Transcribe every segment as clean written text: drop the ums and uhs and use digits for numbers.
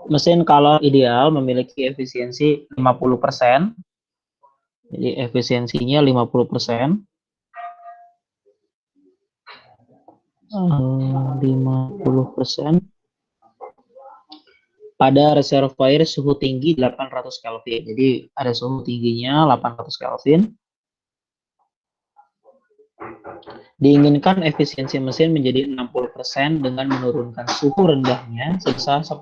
mesin kalor ideal memiliki efisiensi 50%. Jadi efisiensinya 50%. 50%. Pada reservoir suhu tinggi 800 Kelvin. Jadi ada suhu tingginya 800 Kelvin. Diinginkan efisiensi mesin menjadi 60% dengan menurunkan suhu rendahnya sebesar 10%.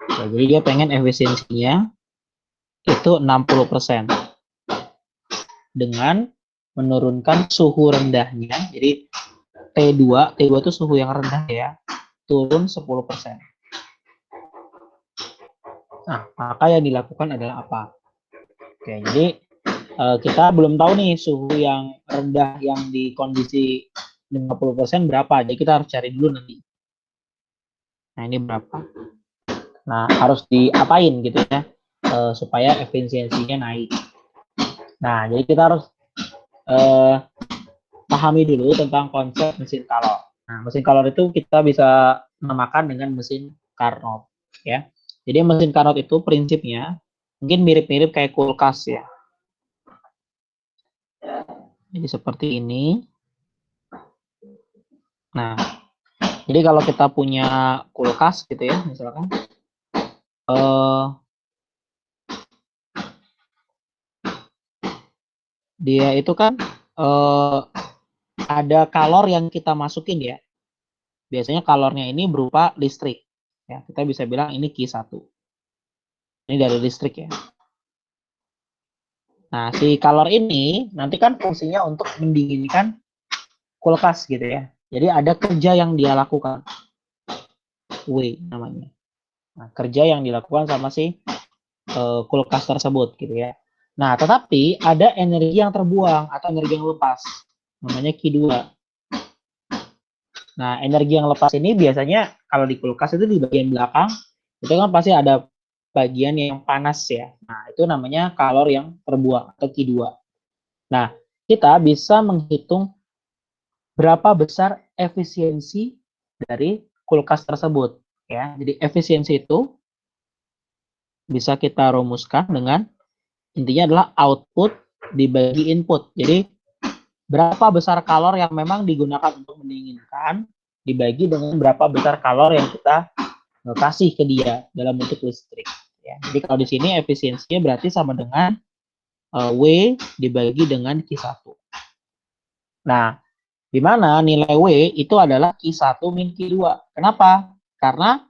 Ya, jadi dia pengen efisiensinya itu 60% dengan menurunkan suhu rendahnya. Jadi T2 itu suhu yang rendah ya, turun 10%. Nah, maka yang dilakukan adalah apa? Oke, jadi kita belum tahu nih suhu yang rendah yang di kondisi 50% berapa. Jadi kita harus cari dulu nanti. Nah, ini berapa? Nah, harus diapain gitu ya, supaya efisiensinya naik. Nah, jadi kita harus pahami dulu tentang konsep mesin kalor. Nah, mesin kalor itu kita bisa namakan dengan mesin Carnot, ya. Jadi mesin Carnot itu prinsipnya mungkin mirip-mirip kayak kulkas ya. Jadi seperti ini. Nah, jadi kalau kita punya kulkas gitu ya, misalkan dia itu kan ada kalor yang kita masukin ya. Biasanya kalornya ini berupa listrik. Ya, kita bisa bilang ini Q1. Ini dari listrik ya. Nah, si kalor ini nanti kan fungsinya untuk mendinginkan kulkas gitu ya. Jadi ada kerja yang dia lakukan. W namanya. Nah, kerja yang dilakukan sama si kulkas tersebut gitu ya. Nah, tetapi ada energi yang terbuang atau energi yang lepas. Namanya Q2. Nah, energi yang lepas ini biasanya kalau di kulkas itu di bagian belakang itu kan pasti ada bagian yang panas ya. Nah, itu namanya kalor yang terbuang atau Q2. Nah, kita bisa menghitung berapa besar efisiensi dari kulkas tersebut ya. Jadi efisiensi itu bisa kita rumuskan dengan intinya adalah output dibagi input. Jadi berapa besar kalor yang memang digunakan untuk mendinginkan dibagi dengan berapa besar kalor yang kita kasih ke dia dalam bentuk listrik. Ya. Jadi kalau di sini efisiensinya berarti sama dengan W dibagi dengan Q1. Nah, di mana nilai W itu adalah Q1 min Q2. Kenapa? Karena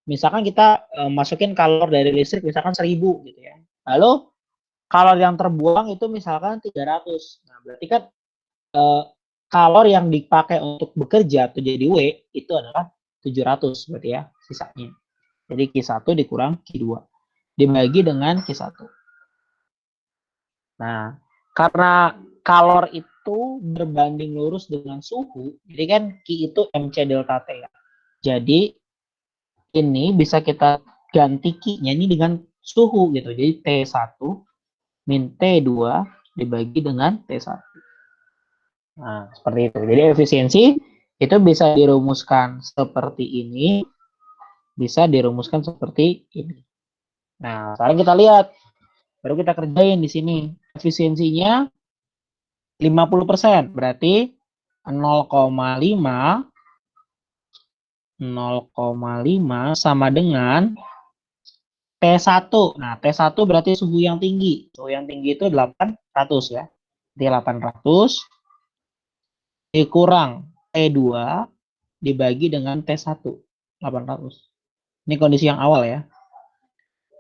misalkan kita masukin kalor dari listrik misalkan 1000 gitu ya. Lalu kalor yang terbuang itu misalkan 300. Nah, berarti kan kalor yang dipakai untuk bekerja atau jadi W itu adalah 700 berarti ya sisanya. Jadi Q1 dikurang Q2 dibagi dengan Q1. Nah, karena kalor itu berbanding lurus dengan suhu, jadi kan Q itu MC delta T ya. Jadi ini bisa kita ganti Q-nya ini dengan suhu gitu. Jadi T1 min T2 dibagi dengan T1. Nah, seperti itu. Jadi efisiensi itu bisa dirumuskan seperti ini, bisa dirumuskan seperti ini. Nah, sekarang kita lihat, baru kita kerjain di sini. Efisiensinya 50%, berarti 0,5 sama dengan T1. Nah, T1 berarti suhu yang tinggi. Suhu yang tinggi itu 800 ya. Jadi 800 dikurang T2 dibagi dengan T1. 800. Ini kondisi yang awal ya.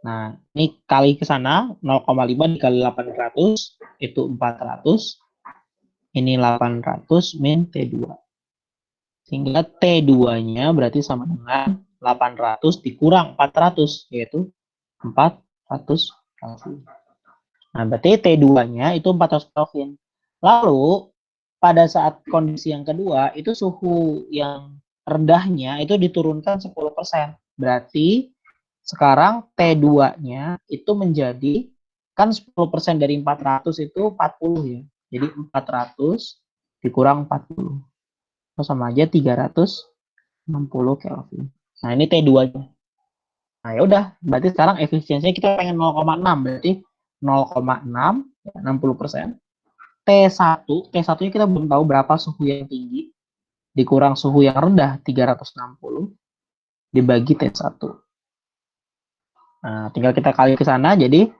Nah, ini kali ke sana 0,5 dikali 800 itu 400. Ini 800 min T2. Sehingga T2-nya berarti sama dengan 800 dikurang 400 yaitu 400 Kelvin. Nah, berarti T2-nya itu 400 Kelvin. Lalu pada saat kondisi yang kedua itu suhu yang rendahnya itu diturunkan 10%. Berarti sekarang T2-nya itu menjadi kan 10% dari 400 itu 40 ya. Jadi 400 dikurang 40. Sama aja 360 Kelvin. Nah, ini T2-nya. Nah, ya udah, berarti sekarang efisiensinya kita pengen 0,6, berarti 0,6, 60%. T1-nya kita belum tahu berapa suhu yang tinggi, dikurang suhu yang rendah 360, dibagi T1. Nah, tinggal kita kali ke sana, jadi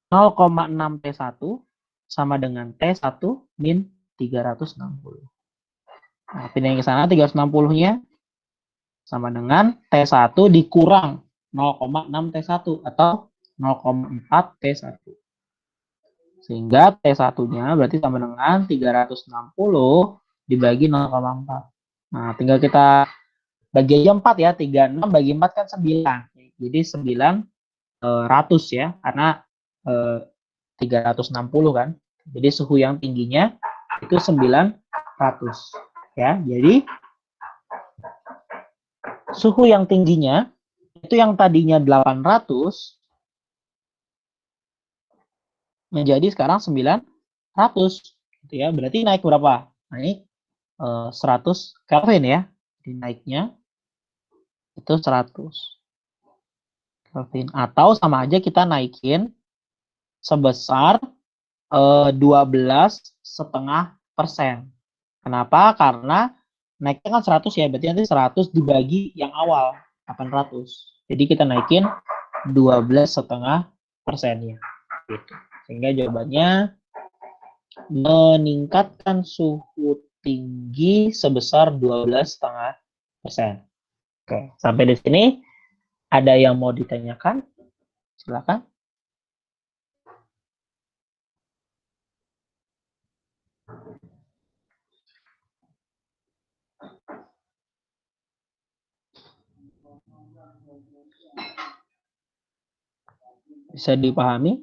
0,6 T1 sama dengan T1 min 360. Nah, pindahin ke sana, 360-nya sama dengan T1 dikurang 0,6 T1 atau 0,4 T1. Sehingga T1-nya berarti sama dengan 360 dibagi 0,4. Nah, tinggal kita bagi aja 4 ya. 36 bagi 4 kan 9. Jadi 900 ya, karena 360 kan. Jadi suhu yang tingginya itu 900 ya. Jadi suhu yang tingginya itu yang tadinya 800 menjadi sekarang 900 gitu ya. Berarti naik berapa? Naik 100 Kelvin ya. Jadi naiknya itu 100 Kelvin. Atau sama aja kita naikin sebesar 12,5%. Kenapa? Karena naiknya kan 100 ya, berarti nanti 100 dibagi yang awal 800. Jadi kita naikin 12,5%-nya. Gitu. Sehingga jawabannya meningkatkan suhu tinggi sebesar 12,5%. Oke, sampai di sini ada yang mau ditanyakan? Silakan. Bisa dipahami?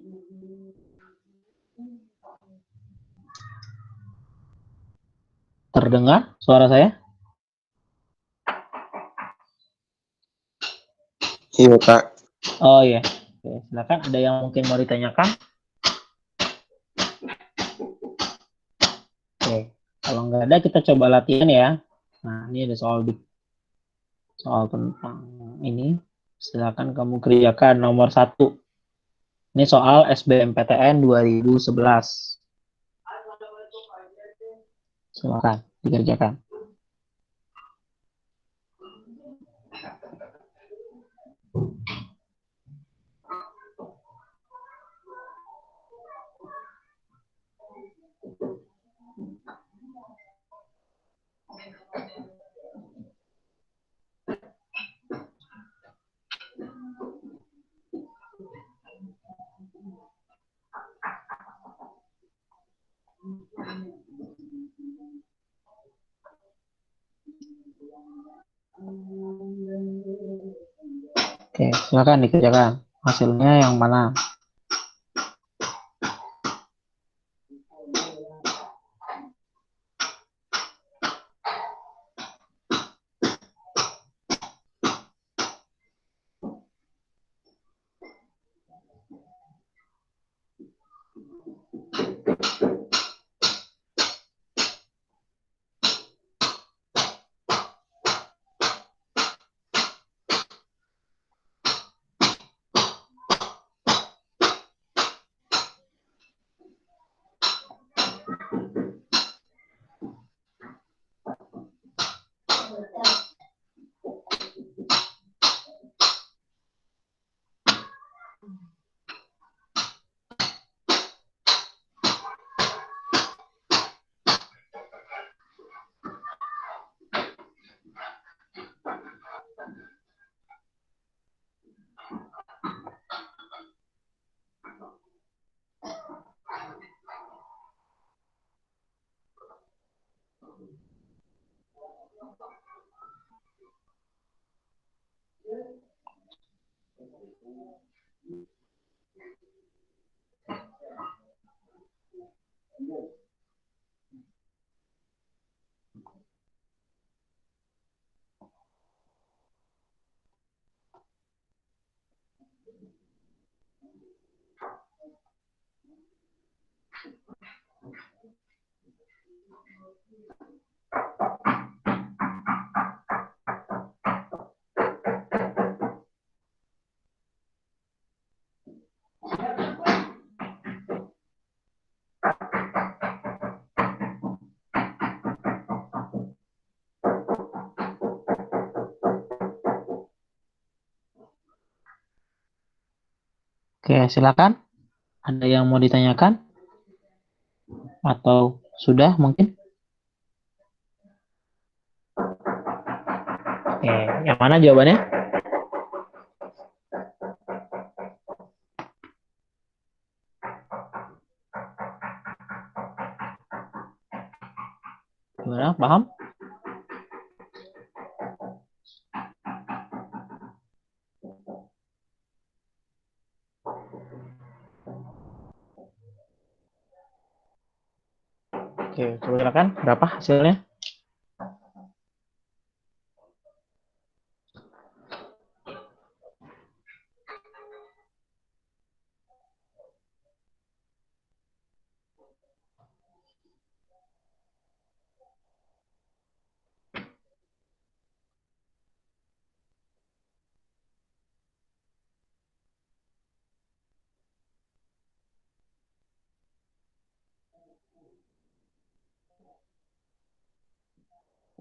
Terdengar suara saya? Iya, Kak. Oh iya. Oke, silakan. Ada yang mungkin mau ditanyakan? Oke. Kalau nggak ada, kita coba latihan ya. Nah, ini ada soal tentang ini. Silakan kamu kerjakan nomor 1. Ini soal SBMPTN 2011. Silakan dikerjakan. Oke, silakan dikerjakan. Hasilnya yang mana? Oke, silakan. Ada yang mau ditanyakan? Atau sudah mungkin? Oke, yang mana jawabannya? Gimana? Paham? Oke, coba silakan. Berapa hasilnya?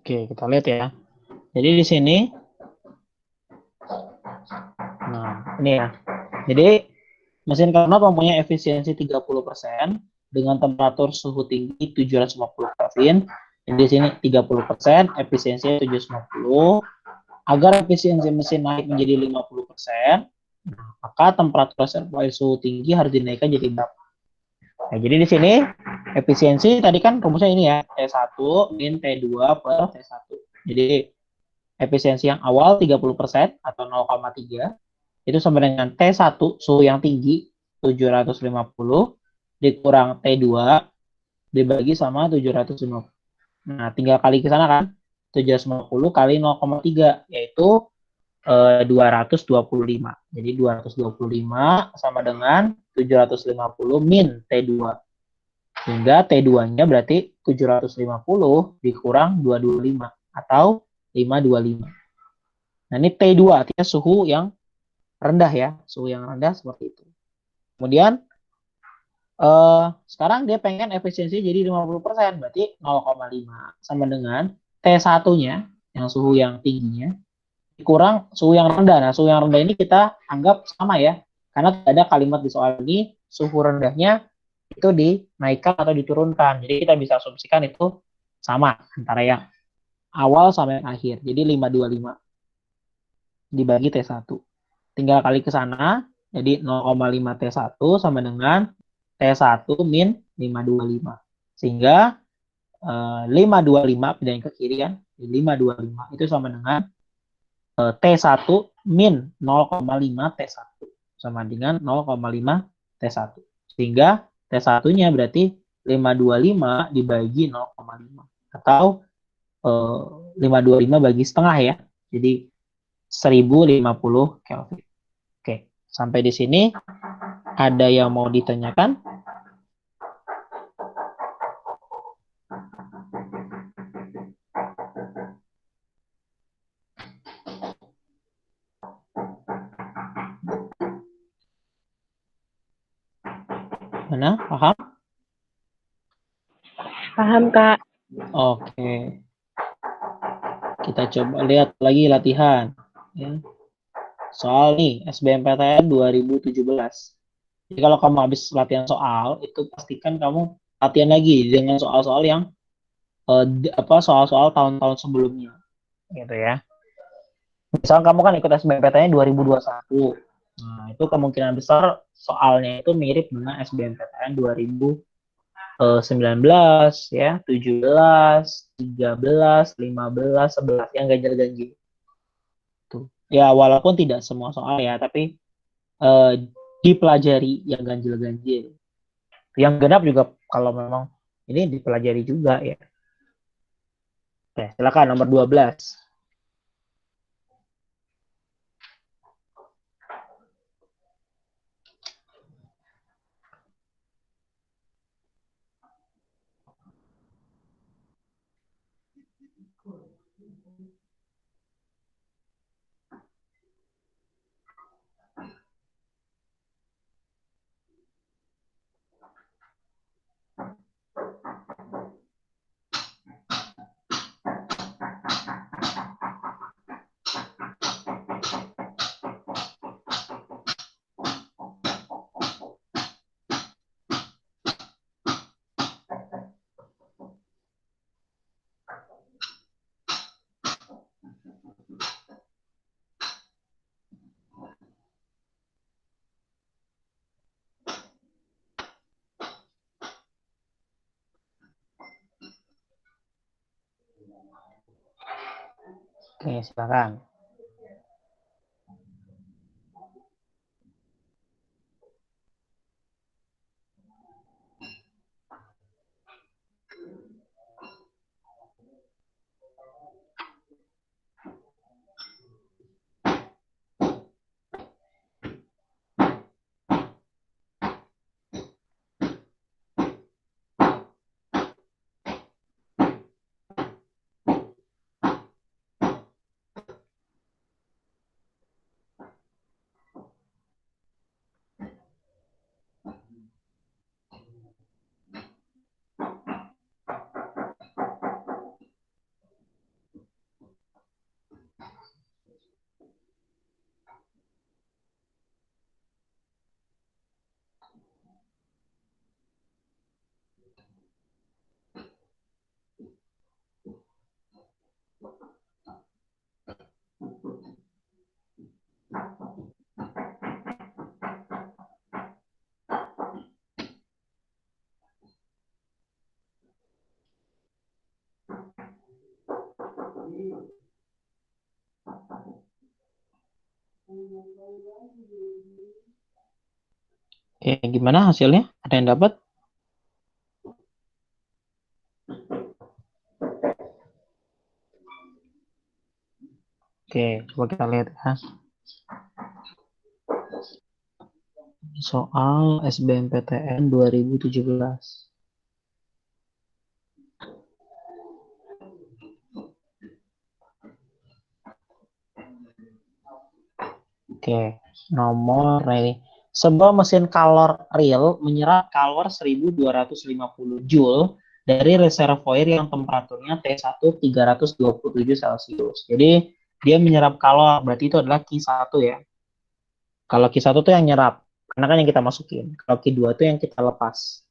Oke, kita lihat ya. Jadi di sini, nah ini ya. Jadi mesin Carnot mempunyai efisiensi 30% dengan temperatur suhu tinggi 750 Kelvin. Jadi di sini 30%, efisiensinya 750. Agar efisiensi mesin naik menjadi 50%, maka temperatur reservoir suhu tinggi harus dinaikkan jadi berapa? Nah, jadi di sini efisiensi tadi kan rumusnya ini ya, T1 min T2 per T1. Jadi efisiensi yang awal 30% atau 0,3 itu sama dengan T1 suhu yang tinggi 750 dikurang T2 dibagi sama 750. Nah, tinggal kali ke sana kan. 750 kali 0,3 yaitu 225. Jadi 225 sama dengan 750 min T2. Sehingga T2-nya berarti 750 dikurang 225 atau 525. Nah, ini T2 artinya suhu yang rendah ya, suhu yang rendah seperti itu. Kemudian sekarang dia pengen efisiensi jadi 50%, berarti 0,5 sama dengan T1-nya yang suhu yang tingginya kurang suhu yang rendah. Nah, suhu yang rendah ini kita anggap sama ya. Karena tidak ada kalimat di soal ini suhu rendahnya itu dinaikkan atau diturunkan. Jadi kita bisa asumsikan itu sama antara yang awal sampai yang akhir. Jadi 525 dibagi T1. Tinggal kali ke sana, jadi 0,5 T1 sama dengan T1 min 525. Sehingga 525 pindahin ke kiri kan. 525 itu sama dengan T1 min 0,5 T1 sama dengan 0,5 T1. Sehingga T1-nya berarti 525 dibagi 0,5 atau 525 bagi setengah ya. Jadi 1050 Kelvin. Oke, sampai di sini ada yang mau ditanyakan? Mana? Paham? Paham, Kak. Oke. Kita coba lihat lagi latihan. Ya. Soal nih, SBMPTN 2017. Jadi kalau kamu habis latihan soal, itu pastikan kamu latihan lagi dengan soal-soal yang soal-soal tahun-tahun sebelumnya, gitu ya. Misal kamu kan ikut SBMPTN 2021. Nah, itu kemungkinan besar soalnya itu mirip dengan SBMPTN 2019 ya, 17, 13, 15, 11 yang ganjil-ganjil. Tuh. Ya, walaupun tidak semua soal ya, tapi eh, dipelajari yang ganjil-ganjil. Yang genap juga kalau memang ini dipelajari juga ya. Oke, silakan nomor 12. Oke, silakan. Oke, gimana hasilnya? Ada yang dapat? Oke, coba kita lihat ya. Soal SBMPTN 2017. Oke, nomor ini. Sebuah mesin kalor real menyerap kalor 1250 Joule dari reservoir yang temperaturnya T1 327 Celcius. Jadi dia menyerap kalor, berarti itu adalah Q1 ya. Kalau Q1 itu yang nyerap, karena kan yang kita masukin. Kalau Q2 itu yang kita lepas.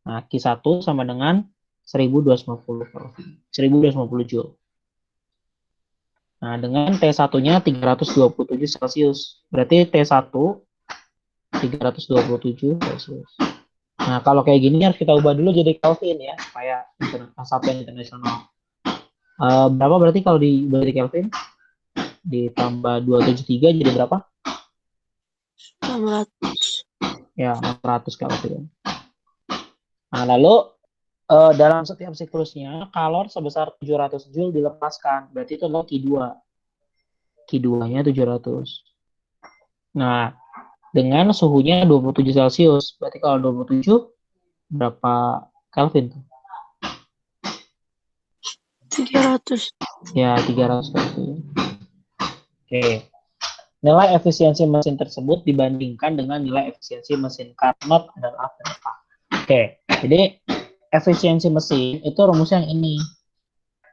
Nah, Q1 sama dengan 1250 Joule. Nah, dengan T1-nya 327 Celcius. Berarti T1 327 Celcius. Nah, kalau kayak gini harus kita ubah dulu jadi Kelvin ya, supaya SAP internasional. Berapa berarti kalau diubah jadi Kelvin? Ditambah 273 jadi berapa? 600. Ya, 600 Kelvin. Nah, lalu dalam setiap siklusnya, kalor sebesar 700 Joule dilepaskan. Berarti itu adalah Q2. Q2-nya 700. Nah, dengan suhunya 27 Celcius. Berarti kalau 27 berapa Kelvin tuh? 300. Ya, 300 Kelvin. Oke. Nilai efisiensi mesin tersebut dibandingkan dengan nilai efisiensi mesin Carnot adalah berapa? Oke. Jadi efisiensi mesin itu rumusnya yang ini.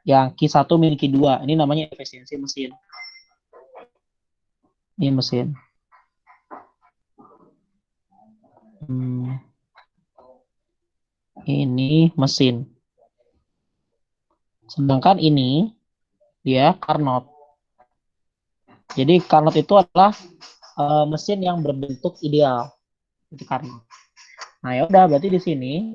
Yang Q1 min Q2. Ini namanya efisiensi mesin. Ini mesin. Ini mesin. Sedangkan ini dia Carnot. Jadi Carnot itu adalah mesin yang berbentuk ideal. Itu Carnot. Nah, ya udah berarti di sini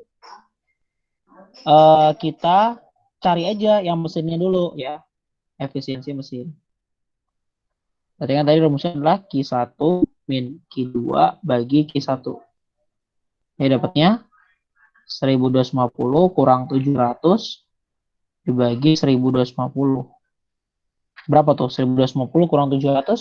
kita cari aja yang mesinnya dulu ya. Efisiensi mesin. Berarti kan tadi rumusnya adalah Q1 min Q2 bagi Q1. Ini dapatnya 1250 kurang 700 dibagi 1250. Berapa tuh? 1250 kurang 700?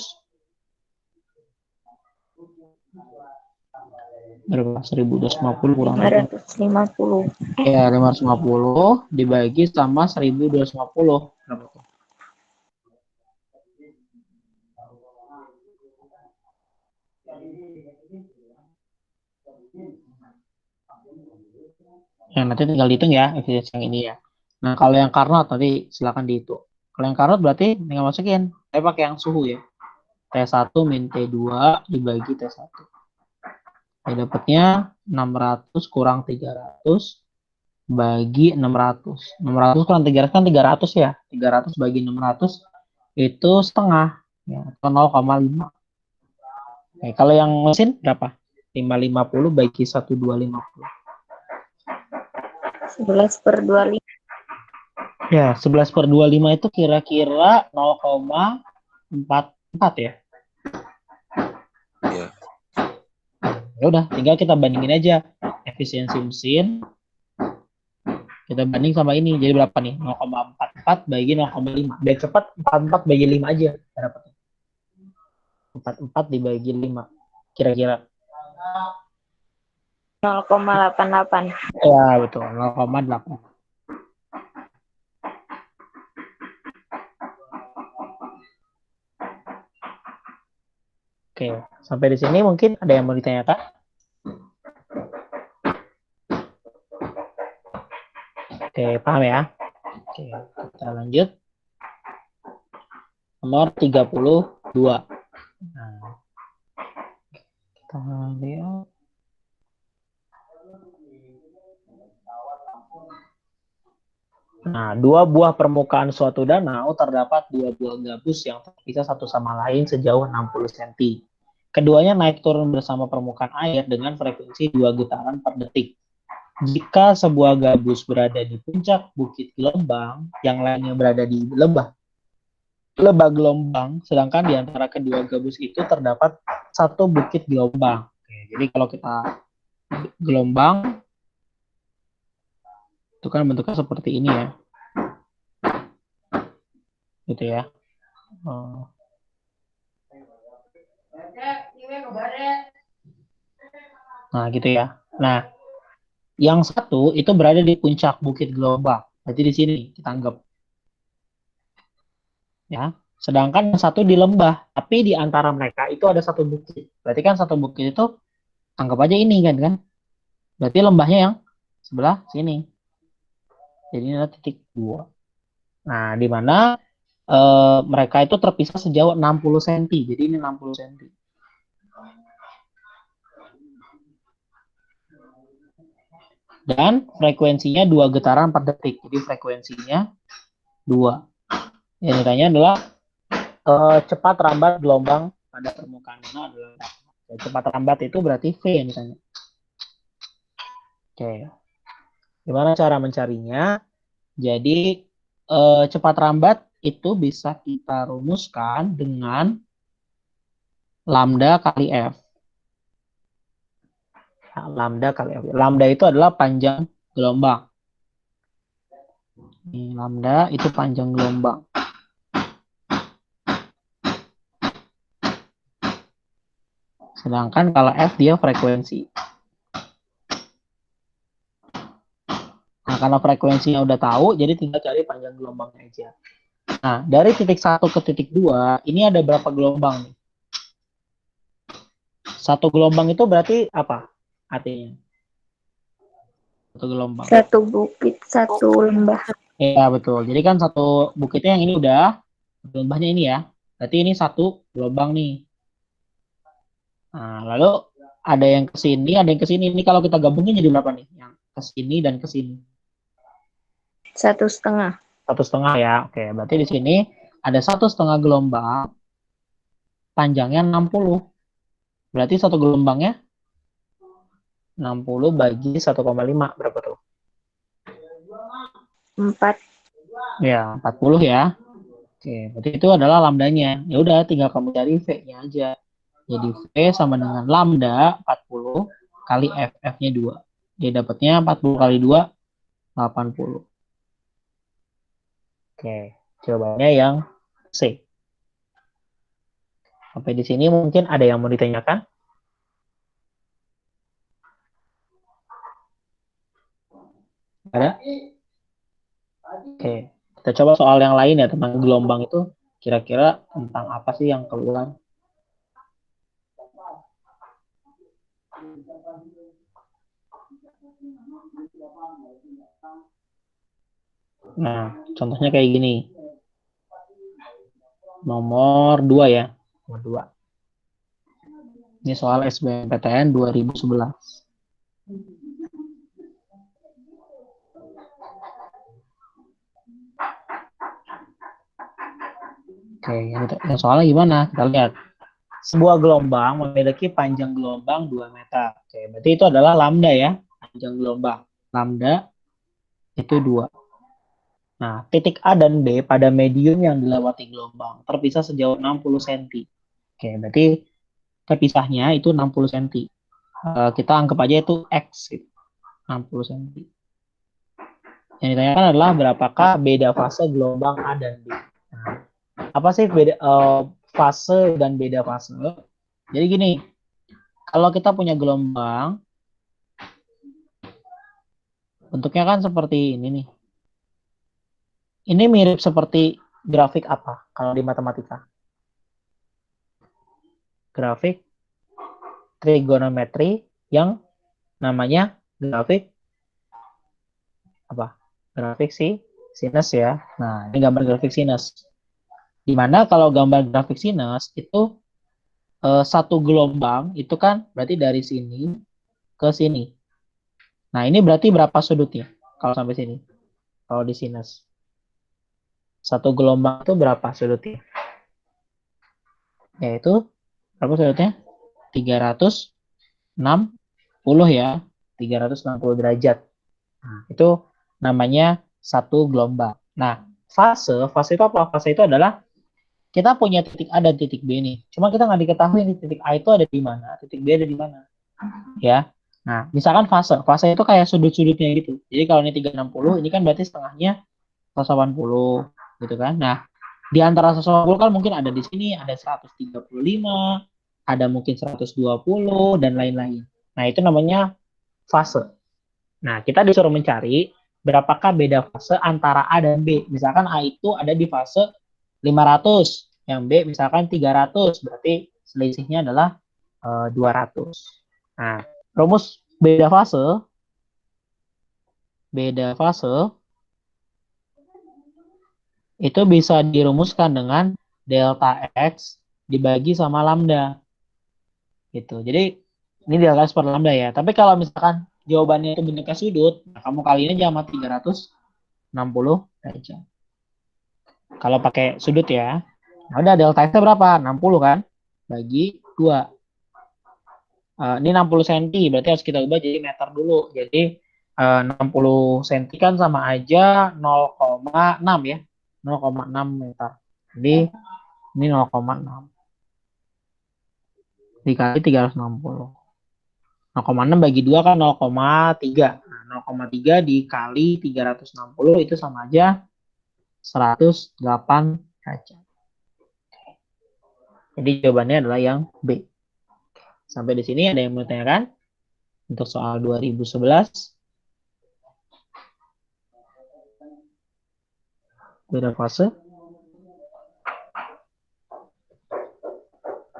Berapa? 1250 kurang 550. Ya, 550 dibagi sama 1250. Berapa tuh? Ya, nanti tinggal dihitung ya efisiensi yang ini ya. Nah, kalau yang Carnot tadi silakan dihitung. Kalau yang Carnot berarti tinggal masukin. Saya pakai yang suhu ya. T1 min T2 dibagi T1. Ya, dapatnya 600 kurang 300 bagi 600. 600 kurang 300 kan 300 ya. 300 bagi 600 itu setengah. Ya, atau 0,5. Oke, kalau yang mesin berapa? 550 bagi 1250. 11/25. Ya, 11/25 itu kira-kira 0,44 ya. Iya. Ya udah, tinggal kita bandingin aja efisiensi mesin. Kita banding sama ini. Jadi berapa nih? 0,44 bagi 0,5. Biar cepat 44 bagi 5 aja. 44 dibagi 5. Kira-kira. 0,88. Ya, betul. 0,8. Oke, sampai di sini mungkin ada yang mau ditanyakan? Oke, paham ya? Oke, kita lanjut. Nomor 32. Nah, kita lihat. Nah, dua buah permukaan suatu danau terdapat dua buah gabus yang terpisah satu sama lain sejauh 60 cm. Keduanya naik turun bersama permukaan air dengan frekuensi 2 getaran per detik. Jika sebuah gabus berada di puncak bukit gelombang, yang lainnya berada di lebah gelombang, sedangkan di antara kedua gabus itu terdapat satu bukit gelombang. Oke, jadi kalau kita gelombang, itu kan bentuknya seperti ini ya. Gitu ya. Nah, gitu ya. Nah, yang satu itu berada di puncak bukit gelombang. Berarti di sini kita anggap. Ya. Sedangkan yang satu di lembah, tapi di antara mereka itu ada satu bukit. Berarti kan satu bukit itu anggap aja ini kan. Berarti lembahnya yang sebelah sini. Jadi ini adalah titik 2. Nah, di mana mereka itu terpisah sejauh 60 cm. Jadi ini 60 cm. Dan frekuensinya 2 getaran per detik. Jadi frekuensinya 2. Yang ditanya adalah cepat rambat gelombang pada permukaan danau adalah cepat rambat itu berarti V yang ditanya. Oke. Gimana cara mencarinya? Jadi cepat rambat itu bisa kita rumuskan dengan lambda kali F. Nah, lambda kali F. Lambda itu adalah panjang gelombang. Ini lambda itu panjang gelombang. Sedangkan kalau F dia frekuensi. Nah, karena frekuensinya udah tahu, jadi tinggal cari panjang gelombangnya aja. Nah, dari titik 1 ke titik 2, ini ada berapa gelombang nih? Satu gelombang itu berarti apa artinya? Satu gelombang. Satu bukit, satu lembah. Ya, betul. Jadi kan satu bukitnya yang ini udah, lembahnya ini ya. Berarti ini satu gelombang nih. Nah, lalu ada yang ke sini, ada yang ke sini. Ini kalau kita gabungin jadi berapa nih? Yang ke sini dan ke sini. 1,5. 1,5 ya. Oke, berarti di sini ada 1,5 gelombang, panjangnya 60. Berarti satu gelombangnya 60 bagi 1,5 berapa tuh? 4. Ya, 40 ya. Oke, berarti itu adalah lambdanya. Ya udah, tinggal kamu cari V-nya aja. Jadi V sama dengan lambda 40 kali F. F-nya 2. Jadi dapatnya 40 kali 2, 80. Oke, jawabannya yang C. Sampai di sini mungkin ada yang mau ditanyakan? Ada? Oke, kita coba soal yang lain ya tentang gelombang itu. Kira-kira tentang apa sih yang keluar? Nah, contohnya kayak gini. Nomor 2 ya. Nomor 2. Ini soal SBMPTN 2011. Oke, yang soalnya gimana? Kita lihat. Sebuah gelombang memiliki panjang gelombang 2 meter. Oke, berarti itu adalah lambda ya. Panjang gelombang. Lambda itu 2. Nah, titik A dan B pada medium yang dilewati gelombang terpisah sejauh 60 cm. Oke, berarti terpisahnya itu 60 cm. Kita anggap aja itu X, gitu. 60 cm. Yang ditanyakan adalah berapakah beda fase gelombang A dan B. Nah, apa sih beda fase dan beda fase? Jadi gini, kalau kita punya gelombang, bentuknya kan seperti ini nih. Ini mirip seperti grafik apa kalau di matematika? Grafik trigonometri yang namanya grafik apa? Grafik sinus ya. Nah, ini gambar grafik sinus. Dimana kalau gambar grafik sinus itu satu gelombang itu kan berarti dari sini ke sini. Nah, ini berarti berapa sudutnya kalau sampai sini? Kalau di sinus. Satu gelombang itu berapa sudutnya? Yaitu berapa sudutnya? 360 ya. 360 derajat. Nah, itu namanya satu gelombang. Nah, fase itu apa? Fase itu adalah kita punya titik A dan titik B nih. Cuma kita nggak diketahui nih titik A itu ada di mana, titik B ada di mana. Ya. Nah, misalkan fase itu kayak sudut-sudutnya gitu. Jadi kalau ini 360, ini kan berarti setengahnya 180 gitu kan. Nah, di antara 180 kan mungkin ada di sini ada 135, ada mungkin 120 dan lain-lain. Nah, itu namanya fase. Nah, kita disuruh mencari berapakah beda fase antara A dan B. Misalkan A itu ada di fase 500, yang B misalkan 300, berarti selisihnya adalah 200. Nah, rumus beda fase itu bisa dirumuskan dengan delta X dibagi sama lambda. Gitu. Jadi ini delta X per lambda ya. Tapi kalau misalkan jawabannya itu bentuknya sudut, nah kamu kaliin aja sama 360 derajat. Kalau pakai sudut ya. Nah, udah delta X-nya berapa? 60 kan? Bagi 2. Ini 60 cm, berarti harus kita ubah jadi meter dulu. Jadi 60 cm kan sama aja 0,6 ya. 0,6 meter. Jadi ini 0,6 dikali 360. 0,6 bagi 2 kan 0,3. Nah, 0,3 dikali 360 itu sama aja 108 derajat. Jadi jawabannya adalah yang B. Sampai di sini ada yang mau tanyakan untuk soal 2011? Beda fase.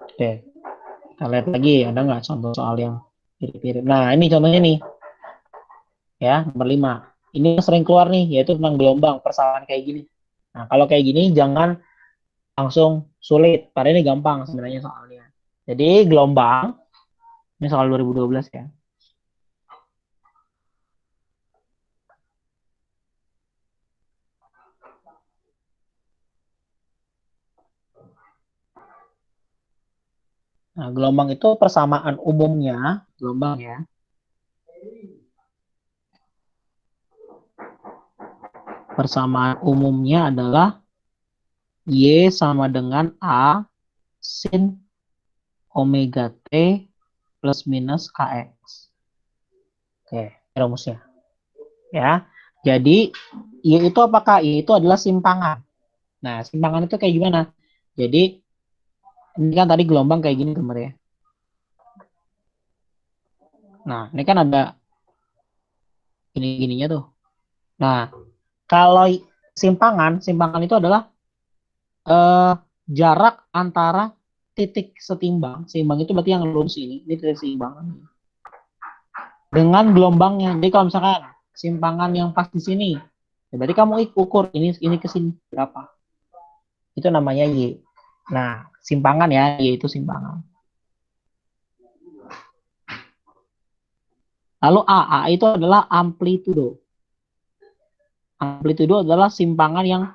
Oke, kita lihat lagi ada nggak contoh soal yang mirip-mirip. Nah, ini contohnya nih. Ya, nomor 5. Ini sering keluar nih, yaitu tentang gelombang, persamaan kayak gini. Nah, kalau kayak gini jangan langsung sulit. Padahal ini gampang sebenarnya soalnya. Jadi gelombang, ini soal 2012 ya. Nah, gelombang itu persamaan umumnya, gelombang ya. Persamaan umumnya adalah Y sama dengan A sin omega T plus minus KX. Oke, rumusnya. Ya, jadi Y itu apakah? Y itu adalah simpangan. Nah, simpangan itu kayak gimana? Jadi, ini kan tadi gelombang kayak gini kemarin ya. Nah, ini kan ada gini-gininya tuh. Nah, kalau simpangan itu adalah jarak antara titik setimbang. Seimbang itu berarti yang lurus ini titik seimbang. Dengan gelombangnya. Jadi kalau misalkan simpangan yang pas di sini, ya berarti kamu ukur ini ke sini berapa. Itu namanya Y. Nah, simpangan ya, Y itu simpangan. Lalu A itu adalah amplitudo. Amplitudo adalah simpangan yang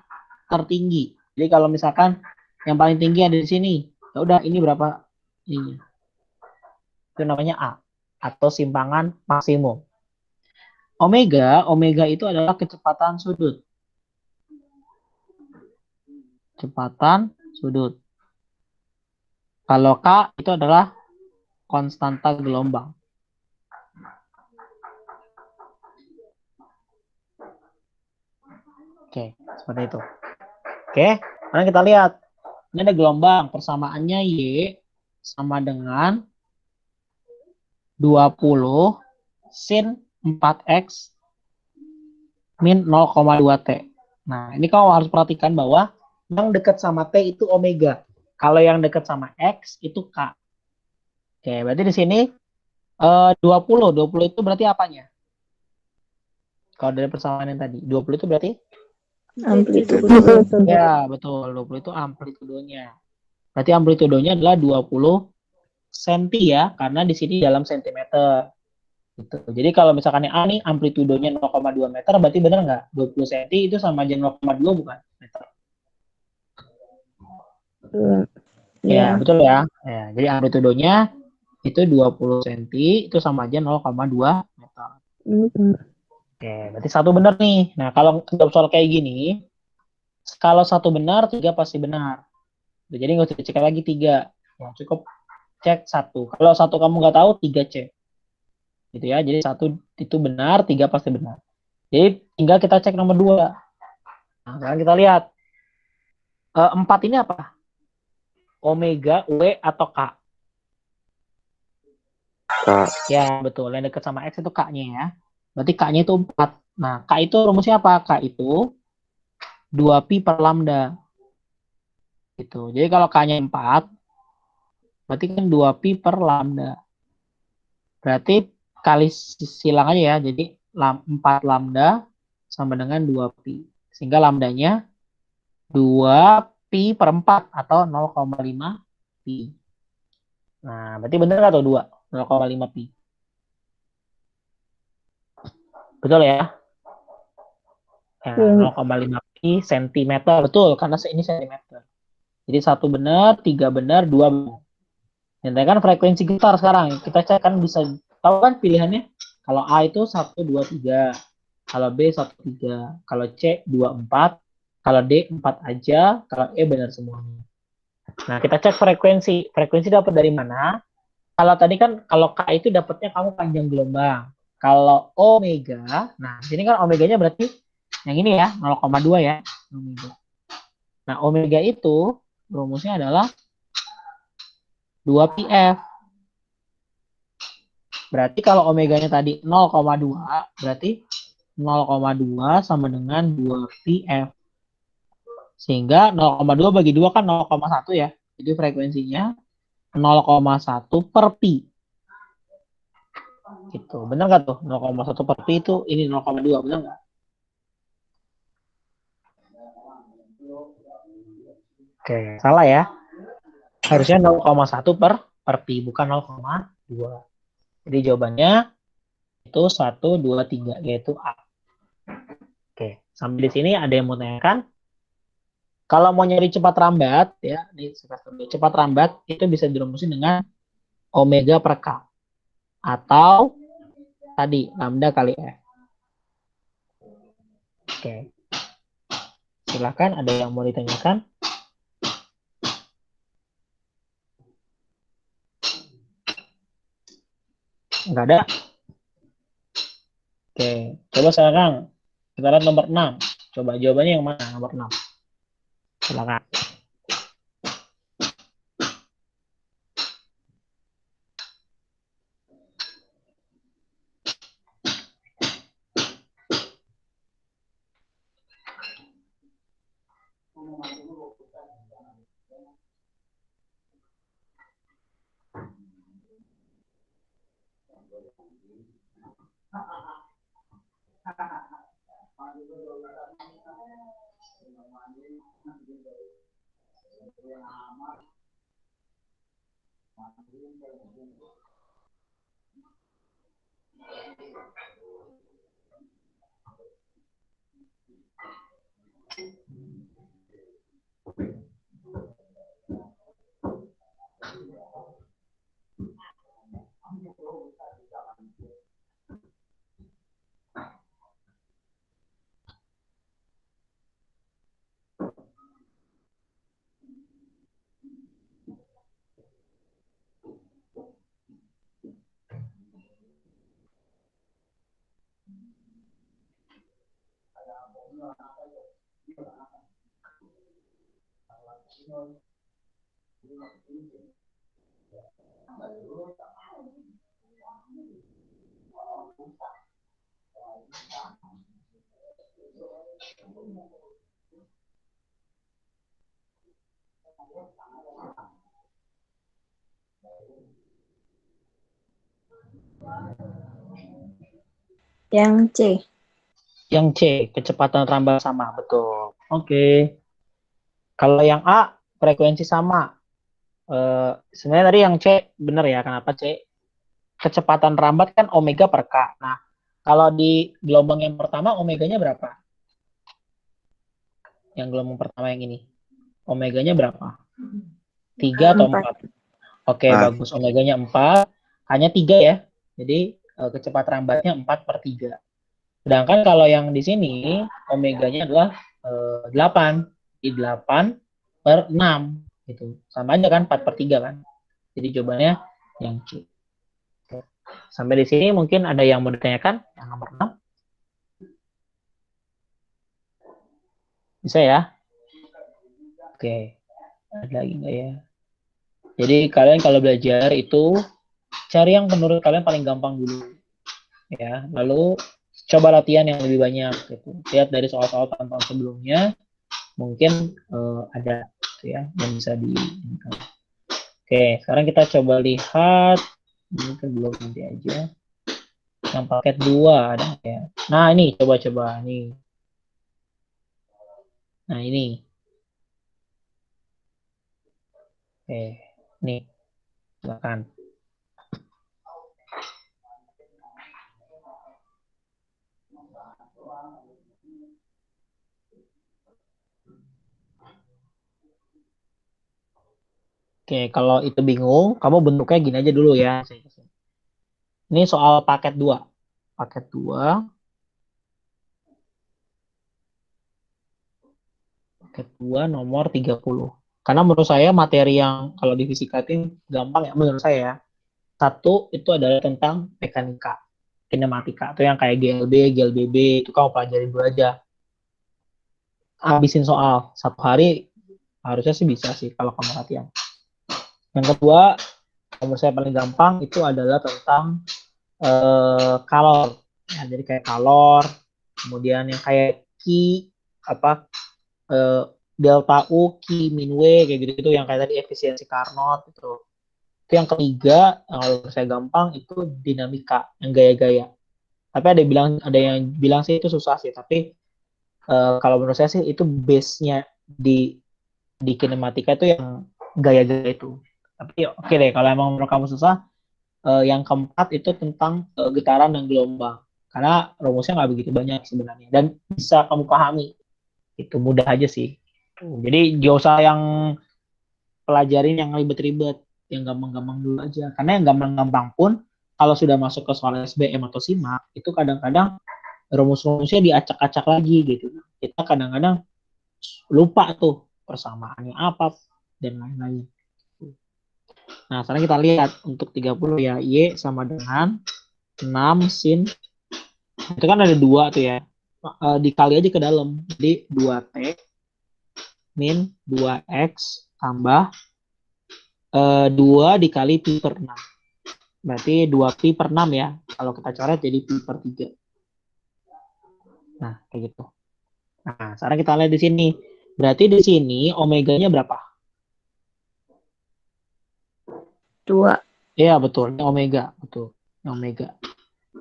tertinggi. Jadi kalau misalkan yang paling tinggi ada di sini, ya udah ini berapa ini. Itu namanya A atau simpangan maksimum. Omega itu adalah kecepatan sudut. kecepatan sudut. Kalau K itu adalah konstanta gelombang. Oke, seperti itu. Oke, sekarang kita lihat. Ini ada gelombang, persamaannya Y sama dengan 20 sin 4X min 0,2 T. Nah, ini kamu harus perhatikan bahwa yang dekat sama T itu omega. Kalau yang dekat sama X itu K. Oke, berarti di sini 20. 20 itu berarti apanya? Kalau dari persamaan yang tadi. 20 itu berarti? Amplitude. Ya, betul. 20 itu amplitudonya. Berarti amplitudonya adalah 20 senti ya, karena di sini dalam sentimeter. Gitu. Jadi kalau misalkan A nih amplitudonya 0,2 meter, berarti benar nggak? 20 senti itu sama aja 0,2 bukan? Meter. Ya, betul ya. Ya, jadi amplitudonya itu 20 cm, itu sama aja 0,2 meter. Oke, berarti satu benar nih. Nah, kalau jawab soal kayak gini, kalau satu benar, tiga pasti benar. Jadi nggak usah dicek lagi tiga. Ya, cukup cek satu. Kalau satu kamu nggak tahu, tiga cek. Gitu ya. Jadi satu itu benar, tiga pasti benar. Jadi tinggal kita cek nomor dua. Nah, sekarang kita lihat. Empat ini apa? Omega, W, atau K? Kak, Ya, betul. Yang dekat sama X itu K-nya ya. Berarti K-nya itu 4. Nah, K itu rumusnya apa? K itu 2pi per lambda. Gitu. Jadi kalau K-nya 4, berarti kan 2pi per lambda. Berarti kali silang aja ya. Jadi 4 lambda sama dengan 2pi. Sehingga lambdanya 2pi per 4 atau 0,5 pi. Nah, berarti benar nggak tuh 2? 0,5 pi. Betul ya? Ya, 0,5 pi sentimeter. Betul, karena ini sentimeter. Jadi satu benar, tiga benar, dua benar. Dan kan frekuensi gitar sekarang. Kita cek kan bisa tahu kan pilihannya. Kalau A itu 1, 2, 3. Kalau B 1, 3. Kalau C 2, 4. Kalau D 4 aja. Kalau E benar semuanya. Nah, kita cek frekuensi. Frekuensi dapat dari mana? Kalau tadi kan, kalau K itu dapatnya kamu panjang gelombang. Kalau omega, nah sini kan omeganya berarti yang ini ya, 0,2 ya. Omega. Nah, omega itu rumusnya adalah 2πf. Berarti kalau omeganya tadi 0,2, berarti 0,2 sama dengan 2πf. Sehingga 0,2 bagi 2 kan 0,1 ya. Jadi frekuensinya 0,1 per pi. Gitu. Benar nggak tuh? 0,1 per pi itu ini 0,2. Benar nggak? Oke, salah ya. Harusnya 0,1 per pi, bukan 0,2. Jadi jawabannya itu 1, 2, 3, yaitu A. Oke, sampai di sini ada yang mau tanyakan? Kalau mau nyari cepat rambat, ya, di cepat rambat itu bisa dirumusin dengan omega per K. Atau tadi, lambda kali F. Oke. Silakan, ada yang mau ditanyakan? Enggak ada? Oke, coba sekarang kita lihat nomor 6. Coba jawabannya yang mana nomor 6? Silakan. Yang C. Yang C, kecepatan rambat sama, betul. Oke. Kalau yang A, frekuensi sama. Sebenarnya tadi yang C benar ya. Kenapa C? Kecepatan rambat kan omega per K. Nah, kalau di gelombang yang pertama, omeganya berapa? Yang gelombang pertama yang ini. Omeganya berapa? 3 atau 4. 4? Oke, bagus. Omeganya 4. Hanya 3 ya. Jadi, kecepatan rambatnya 4 per 3. Sedangkan kalau yang di sini, omeganya adalah 8. Di 8 per 6. Gitu. Sama aja kan, 4 per 3 kan. Jadi jawabannya yang C. Sampai di sini mungkin ada yang mau ditanyakan? Yang nomor 6. Bisa ya? Oke. Ada lagi nggak ya? Jadi kalian kalau belajar itu cari yang menurut kalian paling gampang dulu. Ya. Lalu coba latihan yang lebih banyak. Gitu. Lihat dari soal-soal tahun-tahun sebelumnya. Mungkin ada gitu ya, yang bisa di. Oke, sekarang kita coba lihat. Mungkin belum nanti aja. Yang paket 2 ada ya. Nah ini coba-coba nih. Nah ini. Oke, nih. Silakan. Oke, kalau itu bingung, kamu bentuknya gini aja dulu ya. Ini soal paket 2. Paket 2. Paket 2 nomor 30. Karena menurut saya materi yang kalau di fisika itu gampang ya menurut saya ya. Satu itu adalah tentang mekanika, kinematika. Itu yang kayak GLB, GLBB itu kamu pelajari dulu aja. Habisin soal. Satu hari harusnya sih bisa sih kalau kamu latihan. Yang kedua, menurut saya paling gampang itu adalah tentang kalor. Ya, jadi kayak kalor, kemudian yang kayak Ki, apa, eh, delta U, Ki, min W, kayak gitu-gitu. Yang kayak tadi efisiensi Carnot, gitu. Itu yang ketiga, kalau saya gampang, itu dinamika, yang gaya-gaya. Tapi ada yang bilang sih itu susah sih, tapi kalau menurut saya sih itu base-nya di kinematika itu yang gaya-gaya itu. Tapi oke deh, kalau emang menurut kamu susah, yang keempat itu tentang getaran dan gelombang. Karena rumusnya nggak begitu banyak sebenarnya. Dan bisa kamu pahami. Itu mudah aja sih. Jadi gak usah yang pelajarin yang ribet-ribet. Yang gampang-gampang dulu aja. Karena yang gampang-gampang pun, kalau sudah masuk ke soal SBM atau SIMAK, itu kadang-kadang rumus-rumusnya diacak-acak lagi gitu. Kita kadang-kadang lupa tuh persamaannya apa dan lain-lain. Nah, sekarang kita lihat untuk 30 ya. Y sama dengan 6 sin. Itu kan ada 2 tuh ya. Dikali aja ke dalam. Jadi 2T min 2X tambah 2 dikali pi per 6. Berarti 2 pi per 6 ya. Kalau kita coret jadi pi per 3. Nah, kayak gitu. Nah, sekarang kita lihat di sini. Berarti di sini omeganya berapa? 2. Iya, betul. Ini omega. Betul. Ini omega.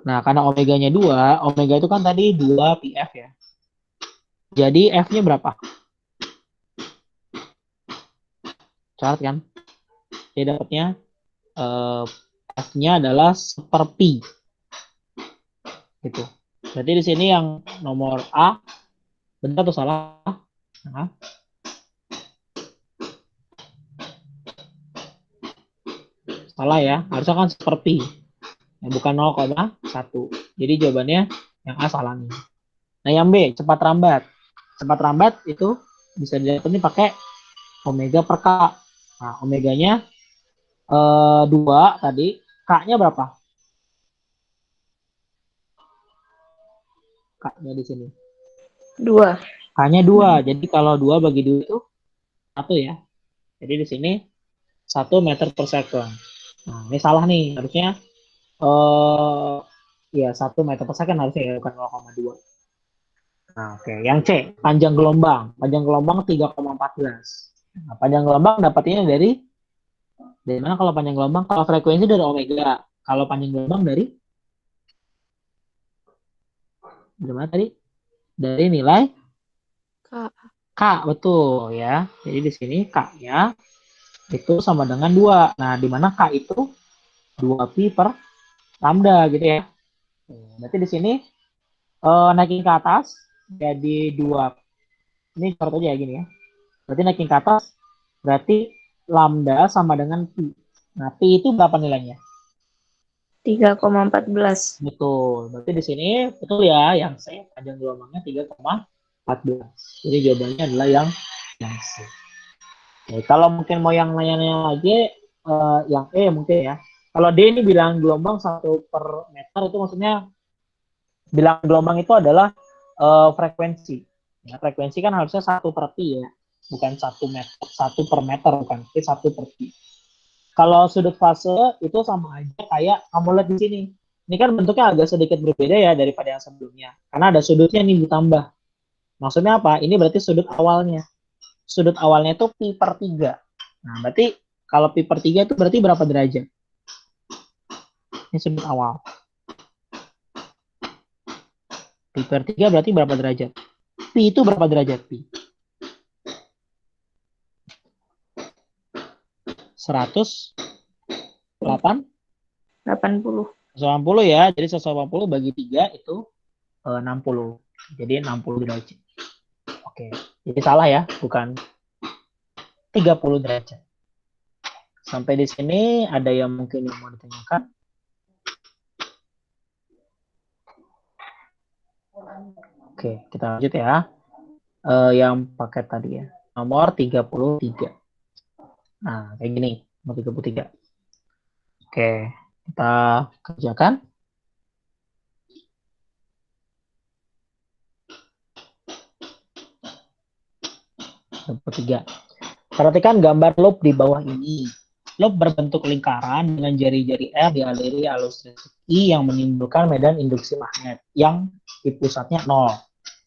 Nah, karena omeganya 2, omega itu kan tadi 2 pi F ya. Jadi F-nya berapa? Catat kan? Jadi dapatnya F-nya adalah seperpi. Gitu. Berarti di sini yang nomor A, benar atau salah? Nah, salah ya. Harusnya kan seperti. Ya, bukan 0,1. Jadi jawabannya yang A salah nih. Nah, yang B, cepat rambat. Cepat rambat itu bisa didapat nih pakai omega per K. Nah, omeganya 2 tadi. K-nya berapa? K-nya di sini. 2. K-nya 2. Jadi kalau 2 bagi 2 itu 1 ya. Jadi di sini 1 meter per second. Nah, ini salah nih. Harusnya ya 1 meter per second harusnya ya, bukan 0,2. Nah, oke. Yang C, panjang gelombang. Panjang gelombang 3,14. Nah, panjang gelombang dapatnya dari mana kalau panjang gelombang? Kalau frekuensi dari omega. Kalau panjang gelombang dari mana tadi? Dari nilai Kak. K, betul ya. Jadi di sini K-nya itu sama dengan 2. Nah, di mana K itu 2pi per lambda gitu ya. Berarti di sini naikin ke atas jadi 2. Ini catat aja ya gini ya. Berarti naikin ke atas berarti lambda sama dengan pi. Nah, pi itu berapa nilainya? 3,14. Betul. Berarti di sini betul ya yang C panjang gelombangnya 3,14. Jadi jawabannya adalah yang C. Oke, kalau mungkin mau yang nanya lagi yang E mungkin ya. Kalau D ini bilang gelombang 1 per meter itu maksudnya bilang gelombang itu adalah frekuensi. Ya, frekuensi kan harusnya 1 per pi ya, bukan 1 meter, 1 per meter bukan, tapi 1 per pi. Kalau sudut fase itu sama aja kayak kamu lihat di sini. Ini kan bentuknya agak sedikit berbeda ya daripada yang sebelumnya, karena ada sudutnya nih ditambah. Maksudnya apa? Ini berarti sudut awalnya. Sudut awalnya itu pi per 3. Nah, berarti kalau pi per 3 itu berarti berapa derajat? Ini sudut awal. Pi per 3 berarti berapa derajat? Pi itu berapa derajat? Pi 108 80. 180 ya. Jadi 180 bagi 3 itu 60. Jadi 60 derajat. Oke. Jadi salah ya, bukan 30 derajat. Sampai di sini ada yang mungkin yang mau ditanyakan? Oke, kita lanjut ya. Yang paket tadi ya. Nomor 33. Nah, kayak gini. Nomor 33. Oke, kita kerjakan. Nomor 3. Perhatikan gambar loop di bawah ini. Loop berbentuk lingkaran dengan jari-jari R dialiri arus listrik I yang menimbulkan medan induksi magnet yang di pusatnya 0.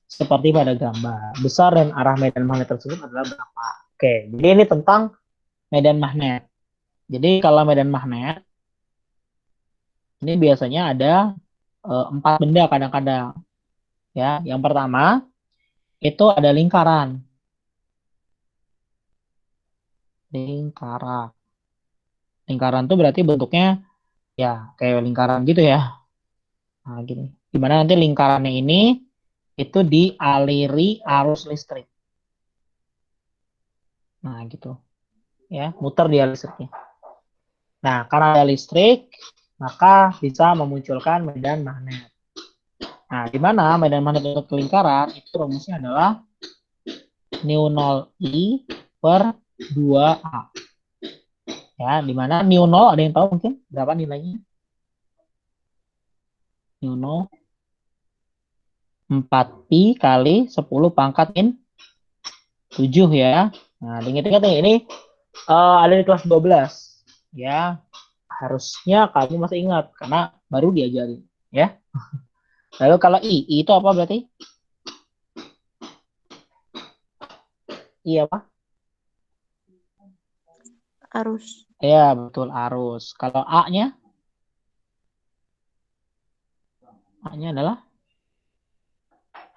Seperti pada gambar. Besar dan arah medan magnet tersebut adalah berapa? Oke, jadi ini tentang medan magnet. Jadi kalau medan magnet, ini biasanya ada 4 benda kadang-kadang. Ya, yang pertama itu ada lingkaran. Lingkaran. Lingkaran itu berarti bentuknya ya kayak lingkaran gitu ya. Nah, gini. Dimana nanti lingkarannya ini itu dialiri arus listrik. Nah, gitu. Ya, muter di arus listriknya. Nah, karena ada listrik, maka bisa memunculkan medan magnet. Nah, di mana medan magnet untuk lingkaran itu rumusnya adalah nu 0 I per 2A. Ya, di mana nu 0 ada yang tahu mungkin berapa nilainya? Nu 0 4pi kali 10 pangkat min 7 ya. Nah, ingat-ingat nih, ini ada di kelas 12. Ya, harusnya kamu masih ingat karena baru diajarin. Ya. Lalu kalau I itu apa berarti? I apa? Arus. Ya, betul arus. Kalau A-nya? A-nya adalah?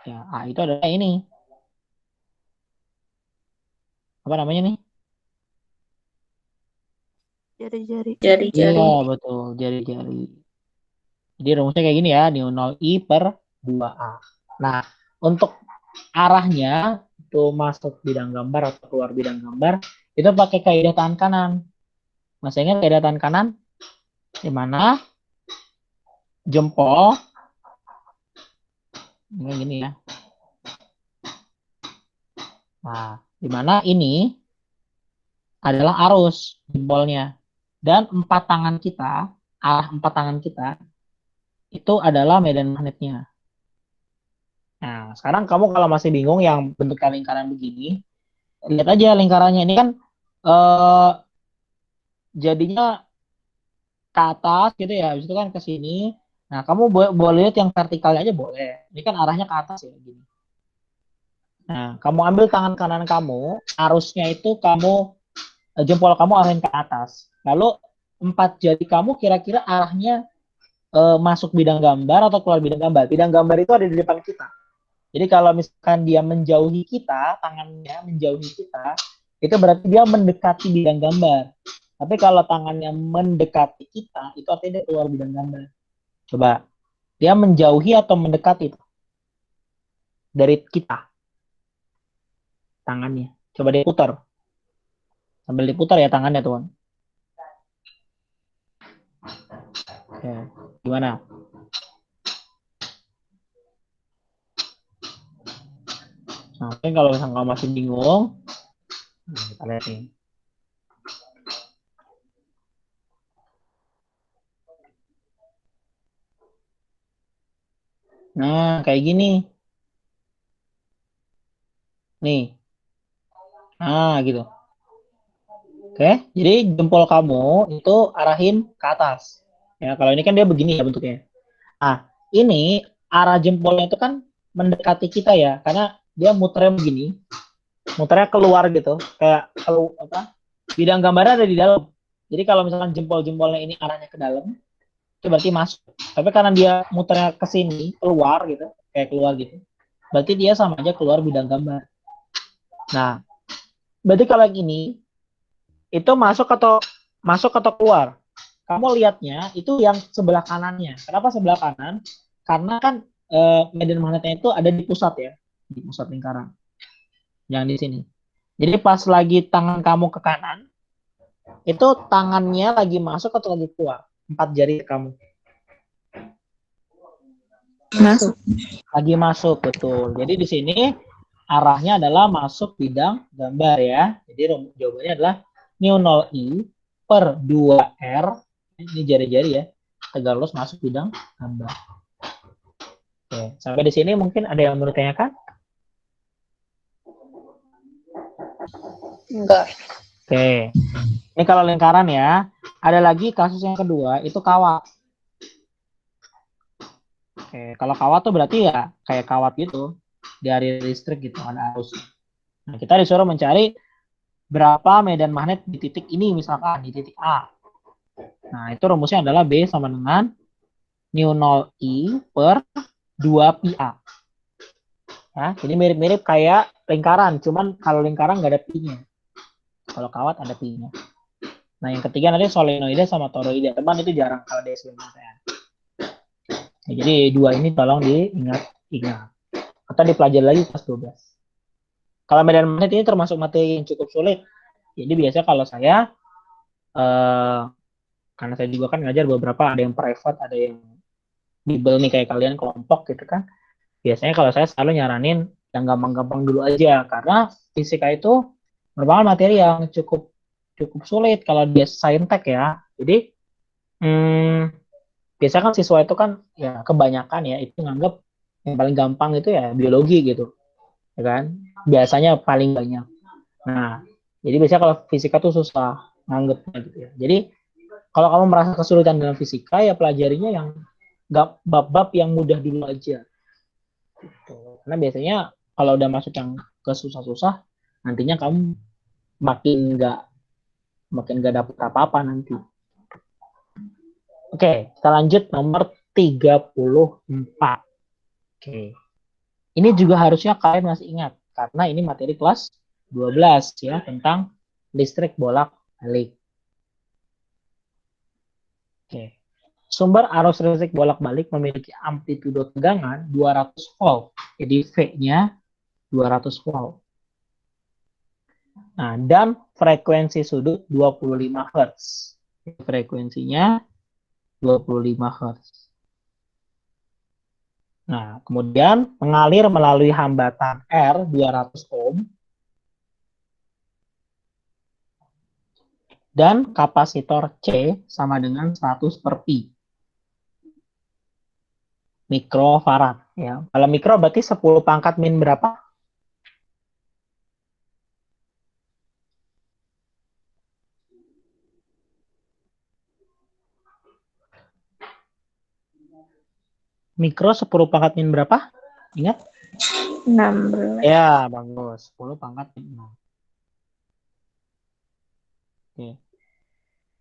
Ya, A itu adalah ini. Apa namanya nih? Jari-jari. Iya, betul. Jari-jari. Jadi rumusnya kayak gini ya. Nu 0 I per 2A. Nah, untuk arahnya itu masuk bidang gambar atau keluar bidang gambar, itu pakai kaidah tangan kanan. Masih ingat kaidah tangan kanan? Di mana jempol ini gini ya. Nah, di mana ini adalah arus jempolnya. Dan arah empat tangan kita itu adalah medan magnetnya. Nah, sekarang kamu kalau masih bingung yang bentuk lingkaran begini, lihat aja lingkarannya ini kan eh jadinya ke atas gitu ya, habis itu kan ke sini. Nah, kamu boleh lihat yang vertikalnya aja boleh. Ini kan arahnya ke atas ya, gini. Nah, kamu ambil tangan kanan kamu, arusnya itu kamu jempol kamu arahin ke atas. Lalu empat jari kamu kira-kira arahnya masuk bidang gambar atau keluar bidang gambar. Bidang gambar itu ada di depan kita. Jadi kalau misalkan dia menjauhi kita, tangannya menjauhi kita, itu berarti dia mendekati bidang gambar. Tapi kalau tangannya mendekati kita, itu artinya dia keluar bidang gambar. Coba, dia menjauhi atau mendekati dari kita, tangannya. Coba diputar. Sambil diputar ya tangannya, tuan. Oke, gimana? Nah, mungkin kalau misalnya kamu masih bingung, nah, kita lihat nih. Nah, kayak gini. Nih. Nah, gitu. Oke, jadi jempol kamu itu arahin ke atas. Ya, kalau ini kan dia begini ya bentuknya. Ah, ini arah jempolnya itu kan mendekati kita ya, karena dia muternya begini, muternya keluar gitu, kayak kalau apa? Bidang gambarnya ada di dalam. Jadi kalau misalkan jempol-jempolnya ini arahnya ke dalam, itu berarti masuk. Tapi karena dia muternya ke sini, keluar gitu, kayak keluar gitu. Berarti dia sama aja keluar bidang gambar. Nah, berarti kalau yang ini itu masuk atau keluar. Kamu lihatnya itu yang sebelah kanannya. Kenapa sebelah kanan? Karena kan medan magnetnya itu ada di pusat ya, di pusat lingkaran. Yang di sini. Jadi pas lagi tangan kamu ke kanan, itu tangannya lagi masuk atau lagi keluar? Empat jari kamu. Masuk. Lagi masuk, betul. Jadi di sini arahnya adalah masuk bidang gambar ya. Jadi jawabannya adalah mu 0i per 2r. Ini jari-jari ya. Tegar lurus masuk bidang gambar. Oke, sampai di sini mungkin ada yang mau ditanyakan? Enggak. Oke, ini kalau lingkaran ya. Ada lagi kasus yang kedua, itu kawat. Oke, kalau kawat tuh berarti ya kayak kawat gitu. Dari listrik gitu, ada arus. Nah, kita disuruh mencari berapa medan magnet di titik ini, misalkan di titik A. Nah, itu rumusnya adalah B sama dengan mu 0I per 2πA. Ya, jadi mirip-mirip kayak lingkaran, cuman kalau lingkaran nggak ada pi-nya. Kalau kawat ada pi-nya. Nah, yang ketiga nanti solenoide sama toroide. Teman itu jarang kalau di SBMPTN. Nah, jadi dua ini tolong diingat-ingat. Atau dipelajari lagi kelas 12. Kalau medan magnet ini termasuk materi yang cukup sulit. Jadi biasanya kalau saya, karena saya juga kan ngajar beberapa, ada yang private, ada yang bimbel nih kayak kalian kelompok gitu kan. Biasanya kalau saya selalu nyaranin yang gampang-gampang dulu aja. Karena fisika itu merupakan materi yang cukup cukup sulit kalau dia saintek ya. Jadi, biasanya kan siswa itu kan ya kebanyakan ya itu nganggap yang paling gampang itu ya biologi gitu, ya kan? Biasanya paling banyak. Nah, jadi biasanya kalau fisika tuh susah nganggapnya gitu ya. Jadi kalau kamu merasa kesulitan dalam fisika ya pelajarinya yang bab-bab yang mudah dulu aja. Gitu. Karena biasanya kalau udah masuk yang ke susah-susah, nantinya kamu makin nggak makin nggak dapet apa-apa nanti. Oke, kita lanjut nomor 34. Oke. Ini juga harusnya kalian masih ingat karena ini materi kelas 12 ya tentang listrik bolak-balik. Oke. Sumber arus listrik bolak-balik memiliki amplitudo tegangan 200 volt. Jadi V-nya 200 volt. Nah, dan frekuensi sudut 25 Hz. Frekuensinya 25 Hz. Nah, kemudian mengalir melalui hambatan R 200 ohm dan kapasitor C sama dengan 100 per pi mikrofarad ya. Kalau mikro berarti 10 pangkat min berapa? Mikro 10 pangkat min berapa? Ingat? 16. Ya, bagus. 10 pangkat min 6. Oke.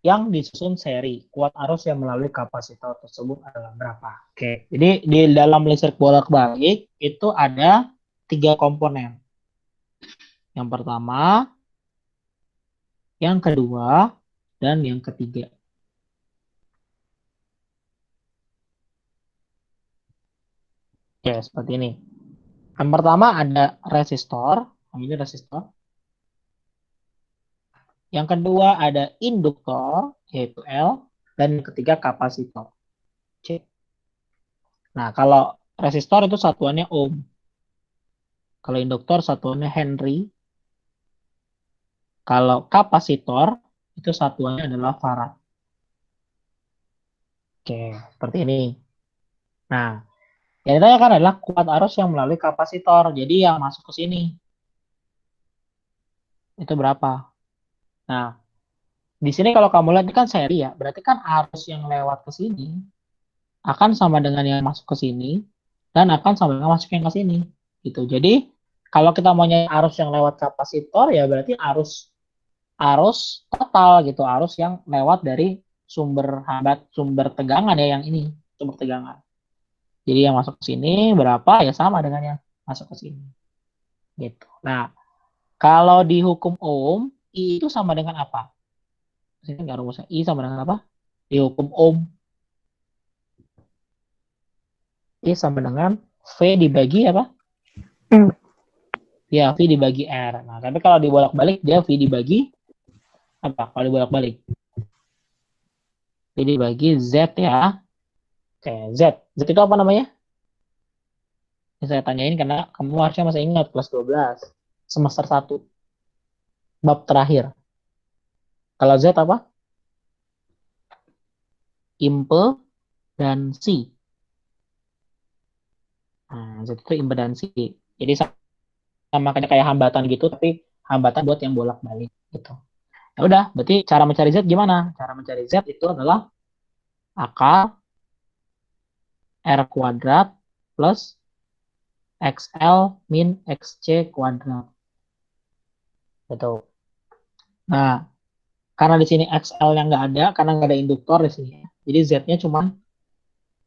Yang disusun seri, kuat arus yang melalui kapasitor tersebut adalah berapa? Oke. Jadi di dalam listrik bolak-balik itu ada 3 komponen. Yang pertama, yang kedua, dan yang ketiga. Ya, seperti ini. Yang pertama ada resistor, ini resistor. Yang kedua ada induktor, yaitu L. Dan yang ketiga kapasitor, C. Nah, kalau resistor itu satuannya ohm. Kalau induktor satuannya Henry. Kalau kapasitor itu satuannya adalah farad. Oke, seperti ini. Nah, yang ditanyakan adalah kuat arus yang melalui kapasitor. Jadi yang masuk ke sini itu berapa? Nah, di sini kalau kamu lihat ini kan seri ya, berarti kan arus yang lewat ke sini akan sama dengan yang masuk ke sini dan akan sama dengan masuk yang ke sini gitu. Jadi kalau kita mau nyari arus yang lewat kapasitor ya berarti arus arus total gitu, arus yang lewat dari sumber tegangan ya yang ini, sumber tegangan. Jadi yang masuk ke sini berapa ya sama dengan yang masuk ke sini gitu. Nah, kalau di hukum Ohm I itu sama dengan apa? Sini nggak rumusnya. I sama dengan apa? Di hukum Ohm I sama dengan V dibagi apa? Hmm. Ya, V dibagi R. Nah, tapi kalau dibolak-balik dia V dibagi apa? Kalau dibolak-balik V dibagi Z ya. Oke, Z. Z itu apa namanya? Ini saya tanyain karena kamu harusnya masih ingat kelas 12 semester 1 bab terakhir. Kalau Z apa? Impedansi. Nah, Z itu impedansi. Jadi sama kayak hambatan gitu, tapi hambatan buat yang bolak-balik gitu. Ya udah, berarti cara mencari Z gimana? Cara mencari Z itu adalah akar R kuadrat plus XL min XC kuadrat. Gitu. Nah, karena di sini XL yang nggak ada, karena nggak ada induktor di sini. Jadi Z-nya cuma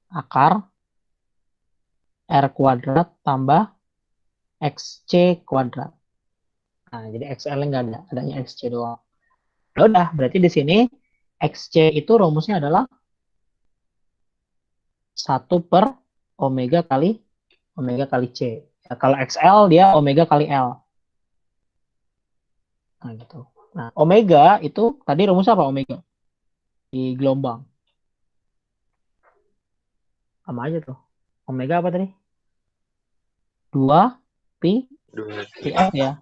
akar R kuadrat tambah XC kuadrat. Nah, jadi XL nggak ada, adanya XC doang. Ya udah, berarti di sini XC itu rumusnya adalah 1/omega kali C. Ya, kalau XL dia omega kali L. Nah, gitu. Nah, omega itu tadi rumusnya apa omega? Di gelombang. Sama aja tuh. Omega apa tadi? 2 pi pi F ya.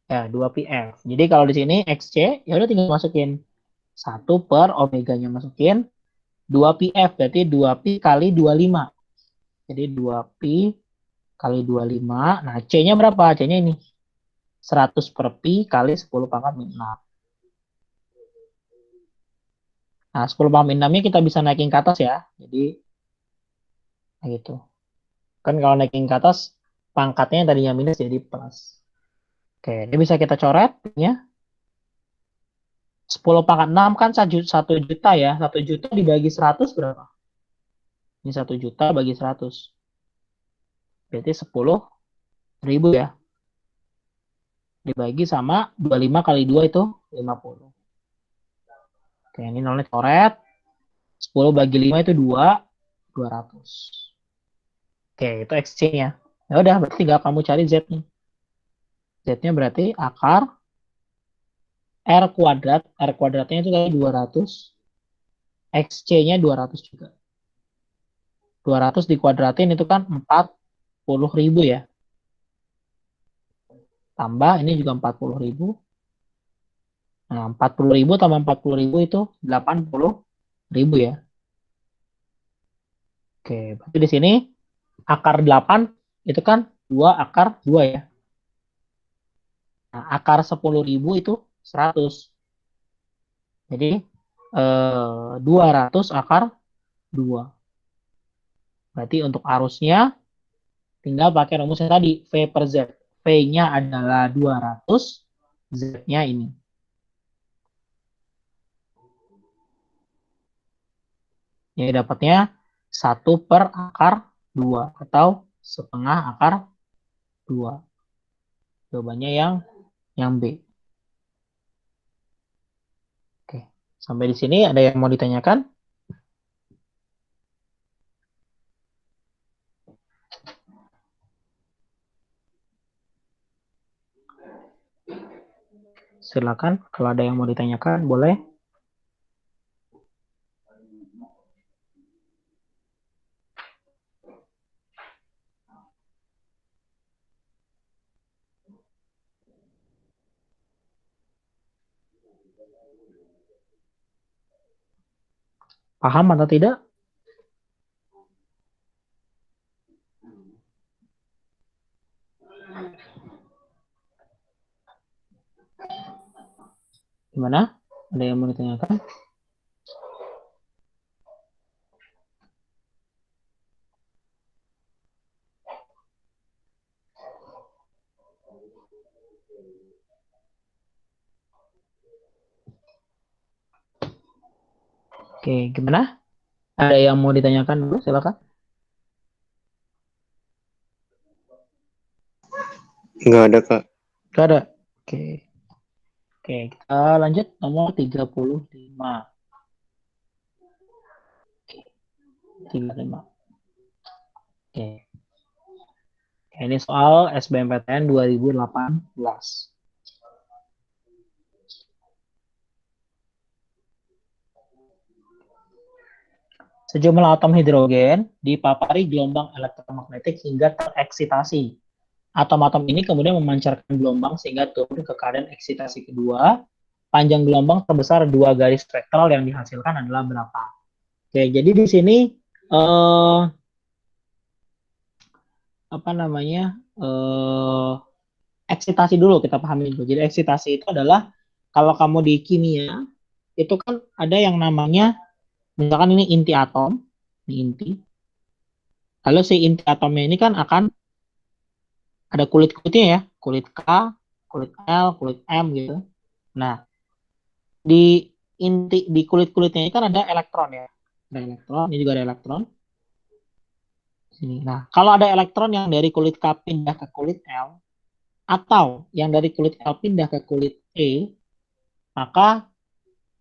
Ya, 2 pi F. Jadi kalau di sini XC ya udah tinggal masukin 1/omeganya masukin 2 pi F berarti 2 pi kali 25. Jadi 2 pi kali 25. Nah, C-nya berapa? C-nya ini 100 per pi kali 10 pangkat min 6. Nah, 10 pangkat min 6-nya kita bisa naikin ke atas ya. Jadi, gitu. Kan kalau naikin ke atas, pangkatnya yang tadinya minus jadi plus. Oke, ini bisa kita coret. Ya. 10 pangkat 6 kan 1 juta ya. 1 juta dibagi 100 berapa? Ini 1 juta bagi 100. Berarti 10.000 ya. Dibagi sama 25 kali 2 itu 50. Oke, ini nolnya coret. 10 bagi 5 itu 200. Oke, itu XC-nya. Ya udah, berarti tinggal kamu cari Z-nya. Z-nya berarti akar R kuadrat. R kuadratnya itu tadi 200. XC-nya 200 juga. 200 dikuadratin itu kan 40.000 ya. Tambah ini juga 40.000. Nah, 40.000 tambah 40.000 itu 80.000 ya. Oke, berarti di sini akar 8 itu kan 2 akar 2 ya. Nah, akar 10.000 itu 100. Jadi 200 akar 2. Berarti untuk arusnya tinggal pakai rumusnya tadi, V per Z. V-nya adalah 200, Z-nya ini. Jadi dapatnya 1 per akar 2 atau setengah akar 2. Jawabannya yang B. Oke. Sampai di sini ada yang mau ditanyakan? Silakan kalau ada yang mau ditanyakan boleh. Paham atau tidak? Gimana? Ada yang mau ditanyakan? Oke, gimana? Ada yang mau ditanyakan dulu? Silakan. Nggak ada, Kak. Gak ada. Oke. Oke, kita lanjut nomor 35. Oke, 35. Oke. Ini soal SBMPTN 2018. Sejumlah atom hidrogen dipapari gelombang elektromagnetik hingga tereksitasi. Atom-atom ini kemudian memancarkan gelombang sehingga turun ke keadaan eksitasi kedua. Panjang gelombang terbesar 2 garis spektral yang dihasilkan adalah berapa? Oke, jadi di sini apa namanya? Eksitasi dulu kita pahami dulu. Jadi eksitasi itu adalah kalau kamu di kimia itu kan ada yang namanya misalkan ini inti atom, ini inti. Lalu si inti atomnya ini kan akan ada kulit-kulitnya ya, kulit K, kulit L, kulit M gitu. Nah, di di kulit-kulitnya ini kan ada elektron ya. Ada elektron, ini juga ada elektron. Sini. Nah, kalau ada elektron yang dari kulit K pindah ke kulit L atau yang dari kulit L pindah ke kulit E, maka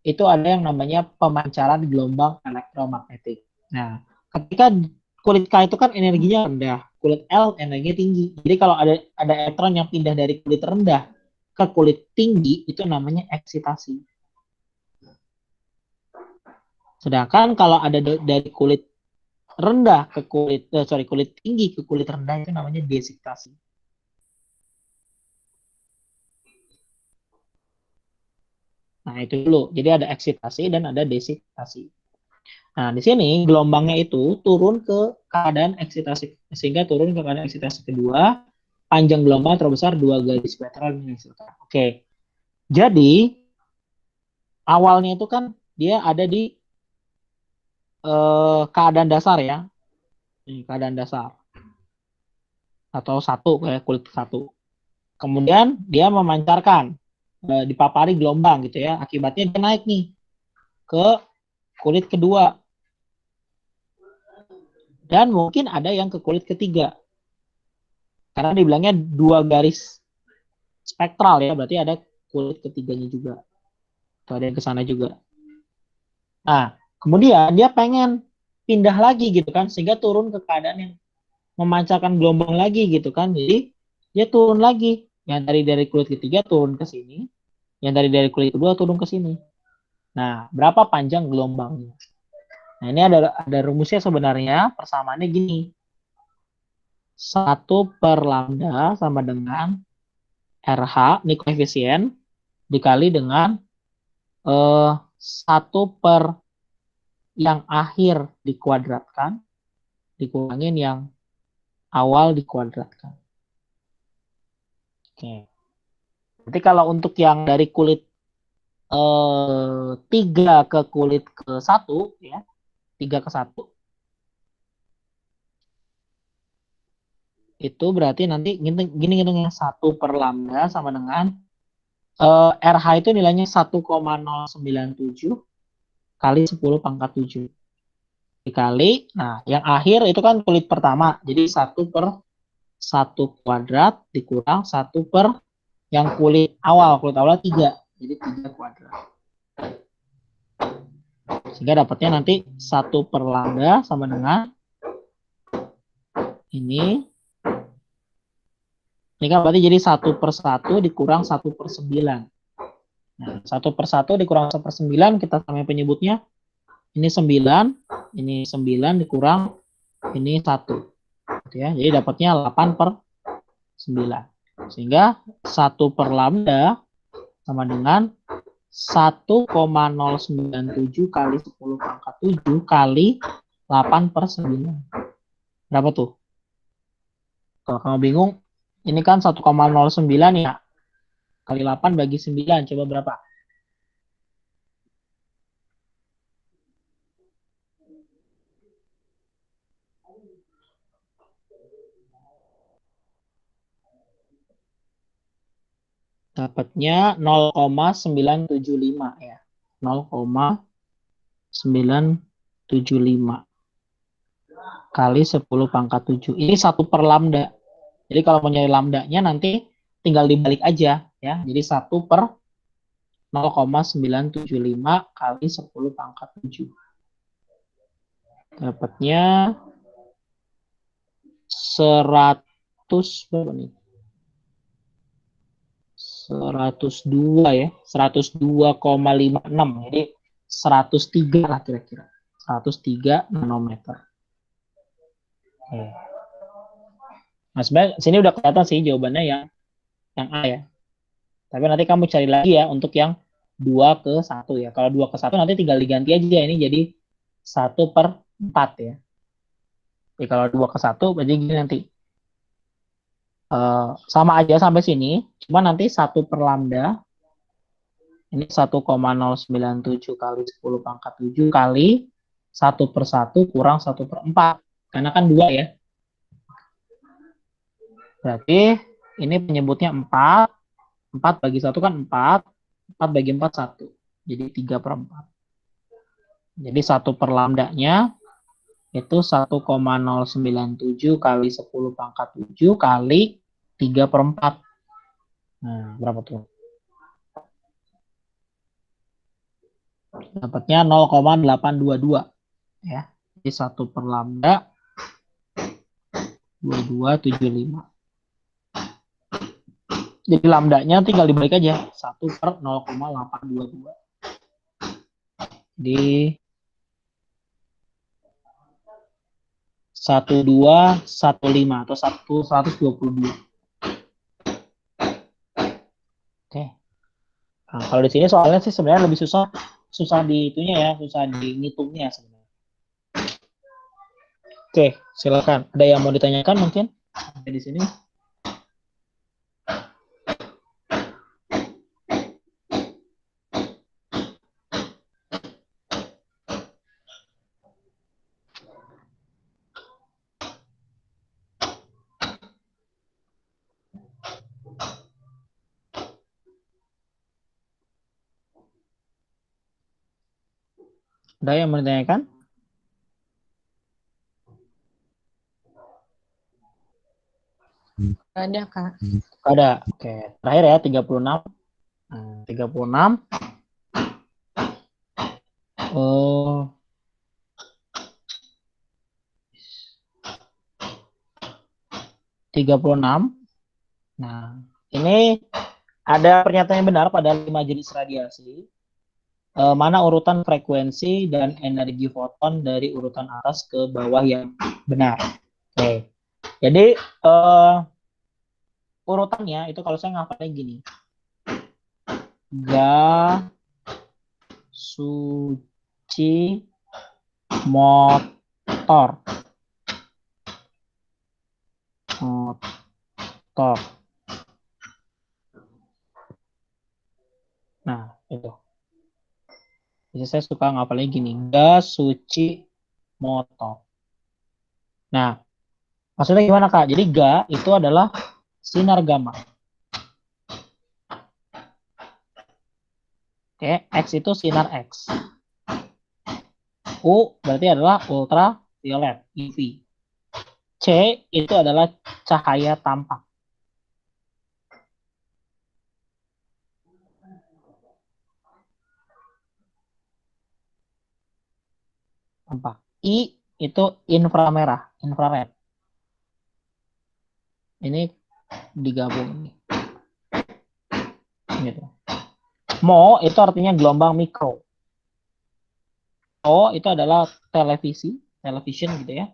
itu ada yang namanya pemancaran gelombang elektromagnetik. Nah, ketika kulit K itu kan energinya rendah, kulit L energinya tinggi. Jadi kalau ada elektron yang pindah dari kulit rendah ke kulit tinggi itu namanya eksitasi. Sedangkan kalau ada dari kulit rendah ke kulit tinggi ke kulit rendah itu namanya deksitasi. Nah, itu dulu. Jadi ada eksitasi dan ada deksitasi. Nah, di sini gelombangnya itu turun ke keadaan eksitasi sehingga turun ke keadaan eksitasi kedua, panjang gelombang terbesar 2 garis spektral menghasilkan. Oke. Jadi awalnya itu kan dia ada di keadaan dasar ya. Ini keadaan dasar atau satu kayak kulit satu. Kemudian dia memancarkan dipapari gelombang gitu ya. Akibatnya dia naik nih ke kulit kedua. Dan mungkin ada yang ke kulit ketiga. Karena dibilangnya 2 garis spektral ya, berarti ada kulit ketiganya juga. Atau ada yang ke sana juga. Nah, kemudian dia pengen pindah lagi gitu kan, sehingga turun ke keadaan yang memancarkan gelombang lagi gitu kan. Jadi dia turun lagi. Yang dari kulit ketiga turun ke sini, yang dari kulit kedua turun ke sini. Nah, berapa panjang gelombangnya? Nah, ini ada rumusnya sebenarnya, persamaannya gini. 1 per lambda sama dengan RH, ini koefisien, dikali dengan 1 per yang akhir dikuadratkan, dikurangin yang awal dikuadratkan. Oke. Jadi kalau untuk yang dari kulit 3 ke kulit ke 1, ya, 3 ke 1, Itu berarti nanti gini hitungnya 1/lambda sama dengan RH itu nilainya 1,097 kali 10 pangkat 7 dikali, nah yang akhir itu kan kulit pertama, jadi 1/1 kuadrat dikurang 1 per yang kulit awal 3, jadi 3 kuadrat. Sehingga dapatnya nanti 1/lambda sama dengan ini kan berarti jadi 1/1 dikurang 1/9. Nah, 1/1 dikurang 1/9 kita samain penyebutnya. Ini 9, ini 9 dikurang ini 1. Gitu ya. Jadi dapatnya 8/9. Sehingga 1/lambda sama dengan 1,097 kali 10 pangkat 7 kali 8/9. Berapa tuh? Kalau kamu bingung, ini kan 1,09 ya. Kali 8 bagi 9, coba berapa? Dapatnya 0,975 ya. 0,975 kali 10 pangkat 7. Ini 1/lambda. Jadi kalau mau nyari lambdanya nanti tinggal dibalik aja ya. Jadi 1/0,975 kali 10 pangkat 7. Dapatnya 100 berapa nih? 102 ya. 102,56. Jadi 103 lah kira-kira. 103 nanometer. Nah, sebenarnya sini udah kelihatan sih jawabannya yang A ya. Tapi nanti kamu cari lagi ya untuk yang 2/1 ya. Kalau 2/1 nanti tinggal diganti aja ini jadi 1/4 ya. Jadi kalau 2/1 berarti gini nanti. Sama aja sampai sini, cuma nanti 1/lambda ini 1,097 kali 10 pangkat 7 kali 1/1 kurang 1/4. Karena kan 2 ya. Berarti ini penyebutnya 4. 4 bagi 1 kan 4. 4 bagi 4 1. Jadi 3/4. Jadi 1/lambdanya itu 1,097 kali 10 pangkat 7 kali 3/4. Nah, berapa tuh? Dapatnya 0,822 ya. Jadi 1/lambda 2275. Jadi lambdanya tinggal dibalik aja 1/0,822. Di 1215 atau 122. Oke. Nah, kalau di sini soalnya sih sebenarnya lebih susah di itunya ya, susah di ngitungnya sebenarnya. Oke, silakan. Ada yang mau ditanyakan mungkin di sini? Ada yang mau ditanyakan? Ada, Kak. Ada. Oke, terakhir ya 36. 36. Oh. 36. Nah, ini ada pernyataan yang benar pada 5 jenis radiasi. Mana urutan frekuensi dan energi foton dari urutan atas ke bawah yang benar. Oke. Jadi urutannya itu kalau saya ngapalnya gini. Ga, suci, motor. Motor. Nah, itu. Jadi saya suka ngapalnya gini. Ga, suci, motor. Nah, Maksudnya gimana Kak? Jadi Ga itu adalah sinar gamma. Oke, X itu sinar X. U berarti adalah ultraviolet, UV. C itu adalah cahaya tampak. I itu inframerah, infrared. Ini digabung ini. Gitu. Mo itu artinya gelombang mikro. O itu adalah television gitu ya.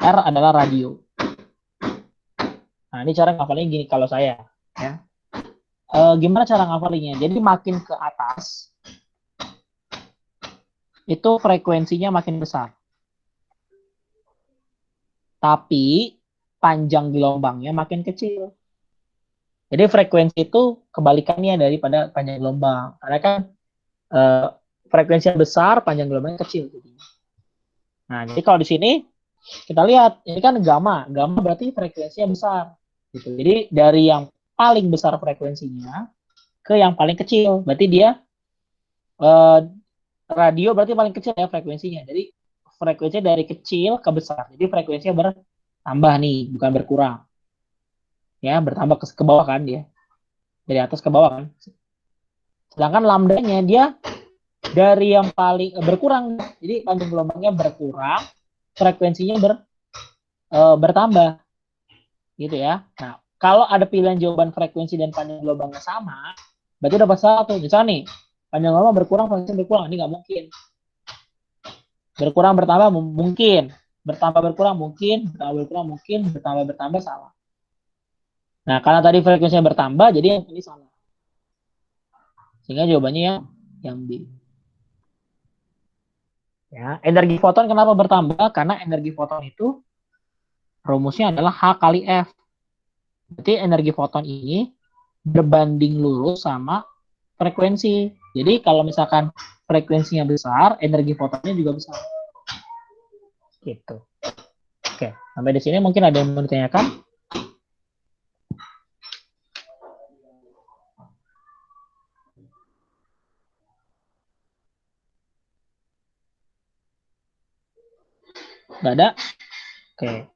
R adalah radio. Nah, ini cara ngafalinnya gini kalau saya ya. Gimana cara ngafalinnya? Jadi makin ke atas itu frekuensinya makin besar. Tapi panjang gelombangnya makin kecil. Jadi frekuensi itu kebalikannya daripada panjang gelombang. Karena kan frekuensinya besar, panjang gelombangnya kecil. Nah, jadi kalau di sini kita lihat, ini kan gamma. Gamma berarti frekuensinya besar. Gitu. Jadi dari yang paling besar frekuensinya ke yang paling kecil. Berarti dia radio berarti paling kecil ya frekuensinya. Jadi frekuensinya dari kecil ke besar. Jadi frekuensinya bertambah nih, bukan berkurang. Ya, bertambah ke bawah kan dia. Dari atas ke bawah kan. Sedangkan lambdanya dia dari yang paling berkurang. Jadi panjang gelombangnya berkurang, frekuensinya bertambah. Gitu ya. Nah, kalau ada pilihan jawaban frekuensi dan panjang gelombangnya sama, berarti dapat satu. Misalnya nih, panjang gelombang berkurang, frekuensi berkurang. Ini nggak mungkin. Berkurang bertambah mungkin. Bertambah berkurang mungkin. Bertambah berkurang mungkin. Bertambah bertambah salah. Nah, karena tadi frekuensinya bertambah, jadi yang ini salah. Sehingga jawabannya yang B. Ya, energi foton kenapa bertambah? Karena energi foton itu rumusnya adalah H kali F. Berarti energi foton ini berbanding lurus sama frekuensi. Jadi kalau misalkan frekuensinya besar, energi fotonnya juga besar. Gitu. Oke, sampai di sini mungkin ada yang mau ditanyakan? Nggak ada? Oke.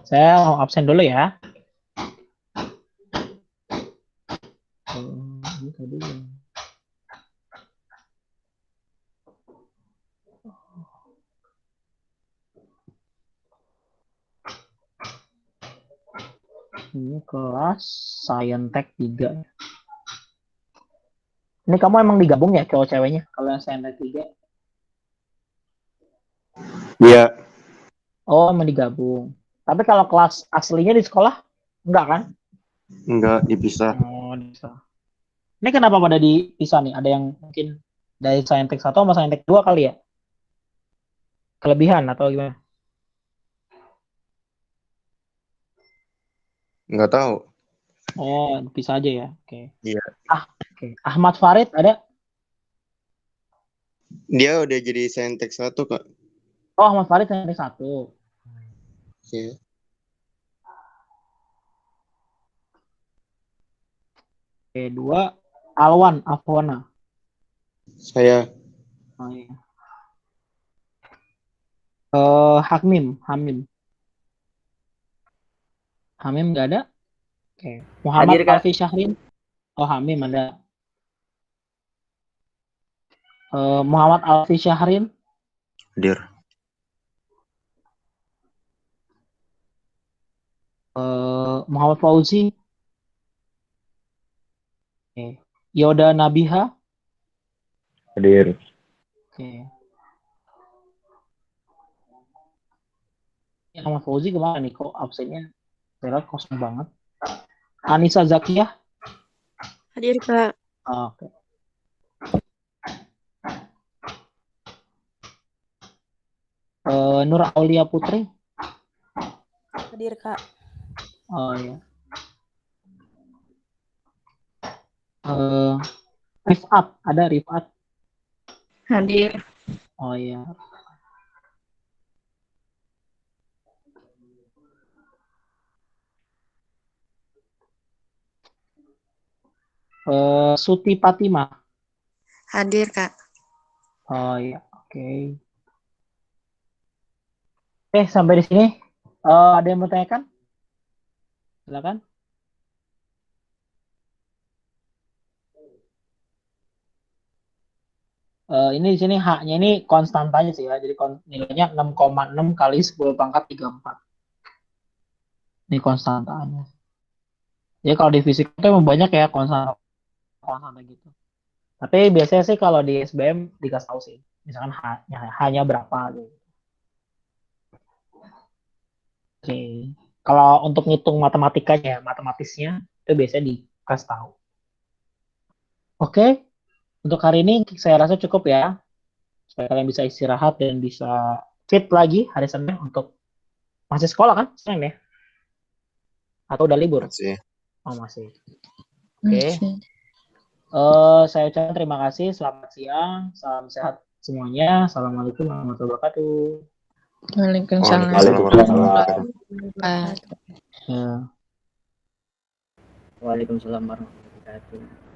Saya mau absen dulu ya. Ini kelas Scientech 3. Ini kamu emang digabung ya cowok ceweknya kalau yang Scientech 3? Iya. Oh, emang digabung. Tapi kalau kelas aslinya di sekolah enggak kan? Enggak, dipisah. Oh, bisa. Ini kenapa pada dipisah nih? Ada yang mungkin dari Scientech 1 sama Scientech 2 kali ya? Kelebihan atau gimana? Enggak tahu. Oh, bisa aja ya. Oke. Iya. Oke. Ahmad Farid ada? Dia udah jadi Saintek 1, Kak. Oh, Ahmad Farid Scientech 1. Iya. Oke, 2 Alwan Afwana. Saya. Oh iya. Hamim nggak ada. Oke. Muhammad Hadir, Kak. Alfi Syahrin. Oh, Hamim ada. Muhammad Alfi Syahrin. Hadir. Muhammad Fauzi. Oke. Yoda Nabiha. Hadir. Oke. Ya, Muhammad Fauzi kemana nih? Kok absennya terlihat kosong banget. Anissa Zakiyah. Hadir, Kak. Oke. Nur Aulia Putri. Hadir, Kak. Oh ya. Rifat, ada Rifat. Hadir. Oh ya. Suti Fatima. Hadir, Kak. Oh iya, oke. Sampai di sini. Ada yang mau tanyakan? Silakan. Ini di sini H-nya ini konstantanya sih ya. Jadi nilainya 6,6 kali 10 pangkat 34. Ini konstantanya. Jadi kalau di fisika itu emang banyak ya konstanta gitu. Tapi biasanya sih kalau di SBM dikasih tahu sih. Misalkan H-nya berapa gitu. Oke. Kalau untuk ngitung matematikanya, matematisnya itu biasanya dikasih tahu. Oke. Untuk hari ini saya rasa cukup ya. Supaya kalian bisa istirahat dan bisa fit lagi hari Senin untuk masih sekolah kan? Senin ya? Atau udah libur? Masih. Oh, masih. Oke. Saya ucapkan terima kasih. Selamat siang. Salam sehat semuanya. Assalamualaikum warahmatullahi wabarakatuh. Waalaikumsalam. Waalaikumsalam. Ya. Waalaikumsalam warahmatullahi wabarakatuh.